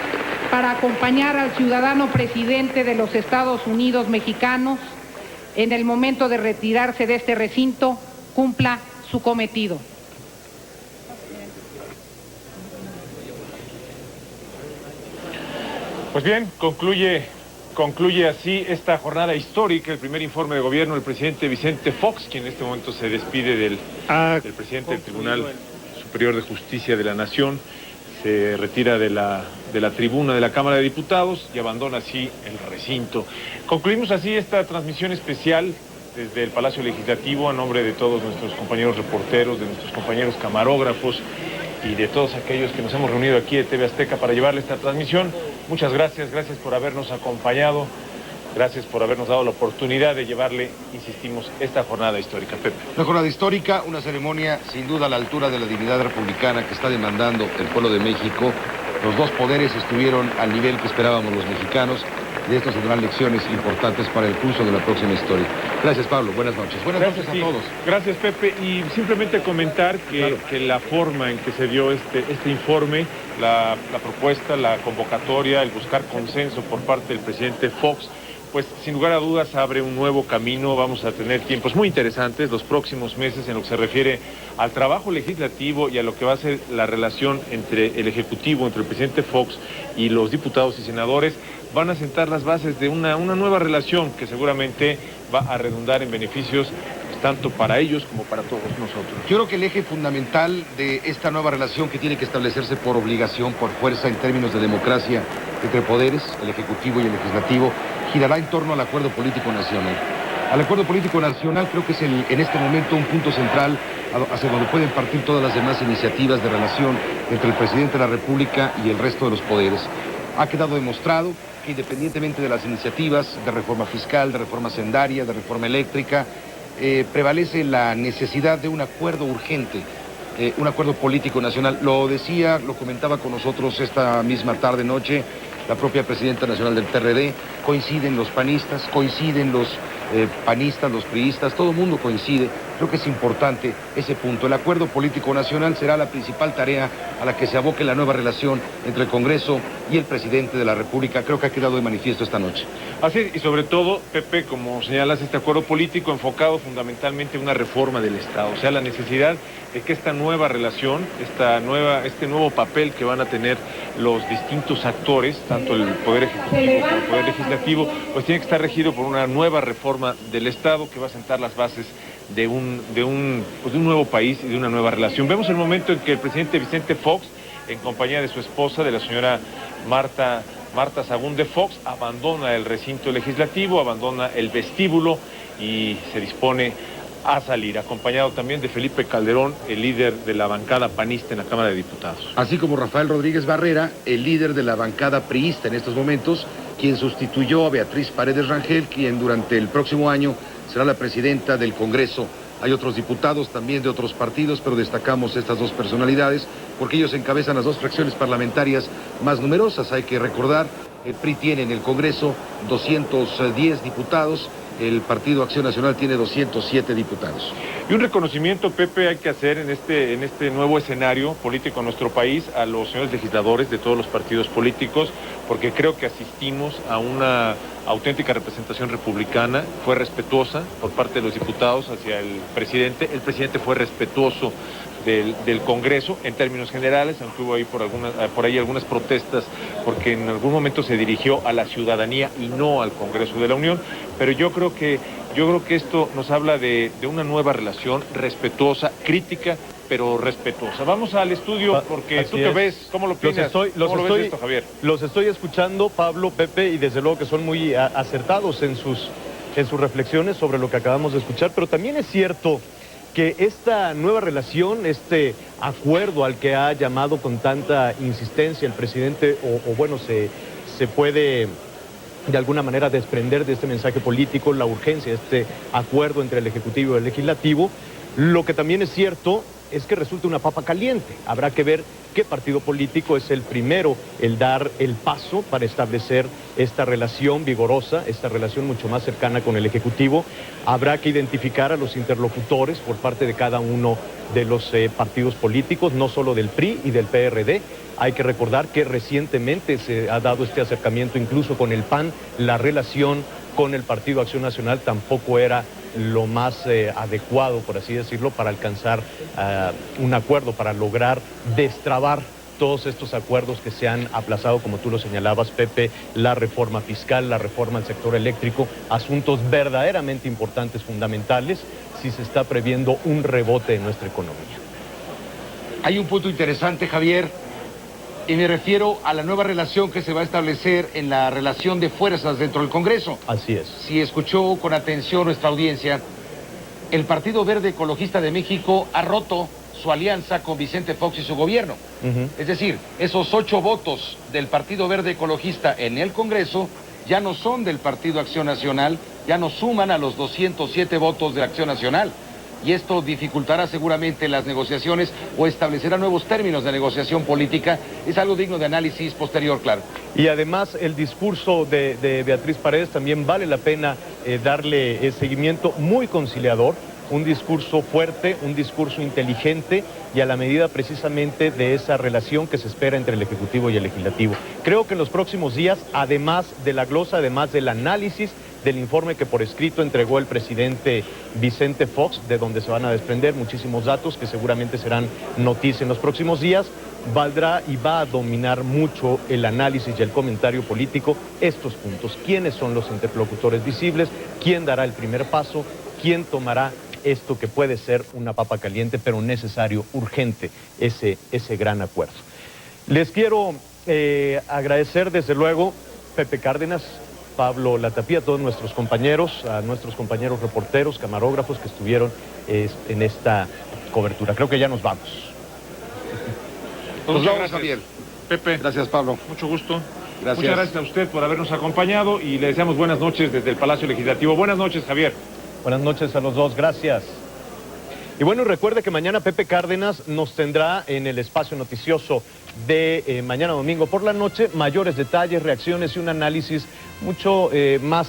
para acompañar al ciudadano presidente de los Estados Unidos mexicanos en el momento de retirarse de este recinto, cumpla su cometido. Pues bien, concluye así esta jornada histórica, el primer informe de gobierno del presidente Vicente Fox, quien en este momento se despide del presidente del Tribunal Superior de Justicia de la Nación, se retira de la tribuna de la Cámara de Diputados y abandona así el recinto. Concluimos así esta transmisión especial desde el Palacio Legislativo a nombre de todos nuestros compañeros reporteros, de nuestros compañeros camarógrafos y de todos aquellos que nos hemos reunido aquí de TV Azteca para llevarle esta transmisión. Muchas gracias por habernos acompañado, gracias por habernos dado la oportunidad de llevarle, insistimos, esta jornada histórica. Pepe. Una jornada histórica, una ceremonia sin duda a la altura de la dignidad republicana que está demandando el pueblo de México. Los dos poderes estuvieron al nivel que esperábamos los mexicanos y esto tendrán lecciones importantes para el curso de la próxima historia. Gracias, Pablo. Buenas noches. Buenas noches a todos. Gracias, Pepe. Y simplemente comentar que la forma en que se dio este informe, la propuesta, la convocatoria, el buscar consenso por parte del presidente Fox, pues sin lugar a dudas abre un nuevo camino. Vamos a tener tiempos muy interesantes los próximos meses en lo que se refiere al trabajo legislativo y a lo que va a ser la relación entre el Ejecutivo, entre el presidente Fox y los diputados y senadores. Van a sentar las bases de una nueva relación que seguramente va a redundar en beneficios tanto para ellos como para todos nosotros. Yo creo que el eje fundamental de esta nueva relación que tiene que establecerse por obligación, por fuerza en términos de democracia entre poderes, el Ejecutivo y el Legislativo, girará en torno al acuerdo político nacional. Al acuerdo político nacional creo que es en este momento un punto central hacia donde pueden partir todas las demás iniciativas de relación entre el presidente de la República y el resto de los poderes. Ha quedado demostrado que independientemente de las iniciativas de reforma fiscal, de reforma sendaria, de reforma eléctrica, prevalece la necesidad de un acuerdo urgente, un acuerdo político nacional. Lo decía, lo comentaba con nosotros esta misma tarde-noche la propia presidenta nacional del PRD, coinciden los panistas, coinciden los panistas, los priistas, todo el mundo coincide. Creo que es importante ese punto. El acuerdo político nacional será la principal tarea a la que se aboque la nueva relación entre el Congreso y el presidente de la República. Creo que ha quedado de manifiesto esta noche. Así es, y sobre todo, Pepe, como señalas, este acuerdo político enfocado fundamentalmente en una reforma del Estado, o sea, la necesidad de que esta nueva relación, este nuevo papel que van a tener los distintos actores, tanto el Poder Ejecutivo como el Poder Legislativo, pues tiene que estar regido por una nueva reforma del Estado que va a sentar las bases de un nuevo país y de una nueva relación. Vemos el momento en que el presidente Vicente Fox, en compañía de su esposa, de la señora Marta Sagún de Fox, abandona el recinto legislativo, abandona el vestíbulo y se dispone a salir, acompañado también de Felipe Calderón, el líder de la bancada panista en la Cámara de Diputados. Así como Rafael Rodríguez Barrera, el líder de la bancada priista en estos momentos, quien sustituyó a Beatriz Paredes Rangel, quien durante el próximo año será la presidenta del Congreso. Hay otros diputados también de otros partidos, pero destacamos estas dos personalidades porque ellos encabezan las dos fracciones parlamentarias más numerosas. Hay que recordar, el PRI tiene en el Congreso 210 diputados, el Partido Acción Nacional tiene 207 diputados. Y un reconocimiento, Pepe, hay que hacer en este nuevo escenario político en nuestro país a los señores legisladores de todos los partidos políticos, porque creo que asistimos a una auténtica representación republicana. Fue respetuosa por parte de los diputados hacia el presidente fue respetuoso del Congreso en términos generales, aunque hubo ahí por ahí algunas protestas porque en algún momento se dirigió a la ciudadanía y no al Congreso de la Unión, pero yo creo que esto nos habla de una nueva relación respetuosa, crítica, pero respetuosa. Vamos al estudio porque Así tú te es. ves, ¿cómo lo opinas? ¿Cómo lo ves esto, Javier? Los estoy escuchando, Pablo, Pepe, y desde luego que son muy acertados en sus reflexiones sobre lo que acabamos de escuchar, pero también es cierto que esta nueva relación, este acuerdo al que ha llamado con tanta insistencia el presidente, se puede de alguna manera desprender de este mensaje político, la urgencia de este acuerdo entre el Ejecutivo y el Legislativo. Lo que también es cierto es que resulta una papa caliente. Habrá que ver qué partido político es el primero en dar el paso para establecer esta relación vigorosa, esta relación mucho más cercana con el Ejecutivo. Habrá que identificar a los interlocutores por parte de cada uno de los partidos políticos, no solo del PRI y del PRD. Hay que recordar que recientemente se ha dado este acercamiento incluso con el PAN. La relación con el Partido Acción Nacional tampoco era lo más adecuado, por así decirlo, para alcanzar un acuerdo, para lograr destrabar todos estos acuerdos que se han aplazado, como tú lo señalabas, Pepe, la reforma fiscal, la reforma al sector eléctrico, asuntos verdaderamente importantes, fundamentales, si se está previendo un rebote en nuestra economía. Hay un punto interesante, Javier, y me refiero a la nueva relación que se va a establecer en la relación de fuerzas dentro del Congreso. Así es. Si escuchó con atención nuestra audiencia, el Partido Verde Ecologista de México ha roto su alianza con Vicente Fox y su gobierno. Es decir, esos 8 votos del Partido Verde Ecologista en el Congreso ya no son del Partido Acción Nacional, ya no suman a los 207 votos de Acción Nacional. Y esto dificultará seguramente las negociaciones o establecerá nuevos términos de negociación política. Es algo digno de análisis posterior, claro. Y además el discurso de Beatriz Paredes también vale la pena darle seguimiento, muy conciliador, un discurso fuerte, un discurso inteligente y a la medida precisamente de esa relación que se espera entre el Ejecutivo y el Legislativo. Creo que en los próximos días, además de la glosa, además del análisis del informe que por escrito entregó el presidente Vicente Fox, de donde se van a desprender muchísimos datos que seguramente serán noticia en los próximos días, valdrá y va a dominar mucho el análisis y el comentario político estos puntos. ¿Quiénes son los interlocutores visibles? ¿Quién dará el primer paso? ¿Quién tomará esto que puede ser una papa caliente, pero necesario, urgente, ese gran acuerdo? Les quiero agradecer desde luego, Pepe Cárdenas, Pablo Latapía, a todos nuestros compañeros, a nuestros compañeros reporteros, camarógrafos que estuvieron en esta cobertura. Creo que ya nos vamos. Nos vamos, Javier. Pepe. Gracias, Pablo. Mucho gusto. Gracias. Muchas gracias a usted por habernos acompañado y le deseamos buenas noches desde el Palacio Legislativo. Buenas noches, Javier. Buenas noches a los dos, gracias. Y bueno, recuerde que mañana Pepe Cárdenas nos tendrá en el espacio noticioso de mañana domingo por la noche mayores detalles, reacciones y un análisis mucho más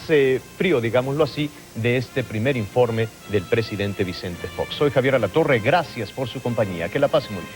frío, digámoslo así, de este primer informe del presidente Vicente Fox. Soy Javier Alatorre, gracias por su compañía, que la pasen muy bien.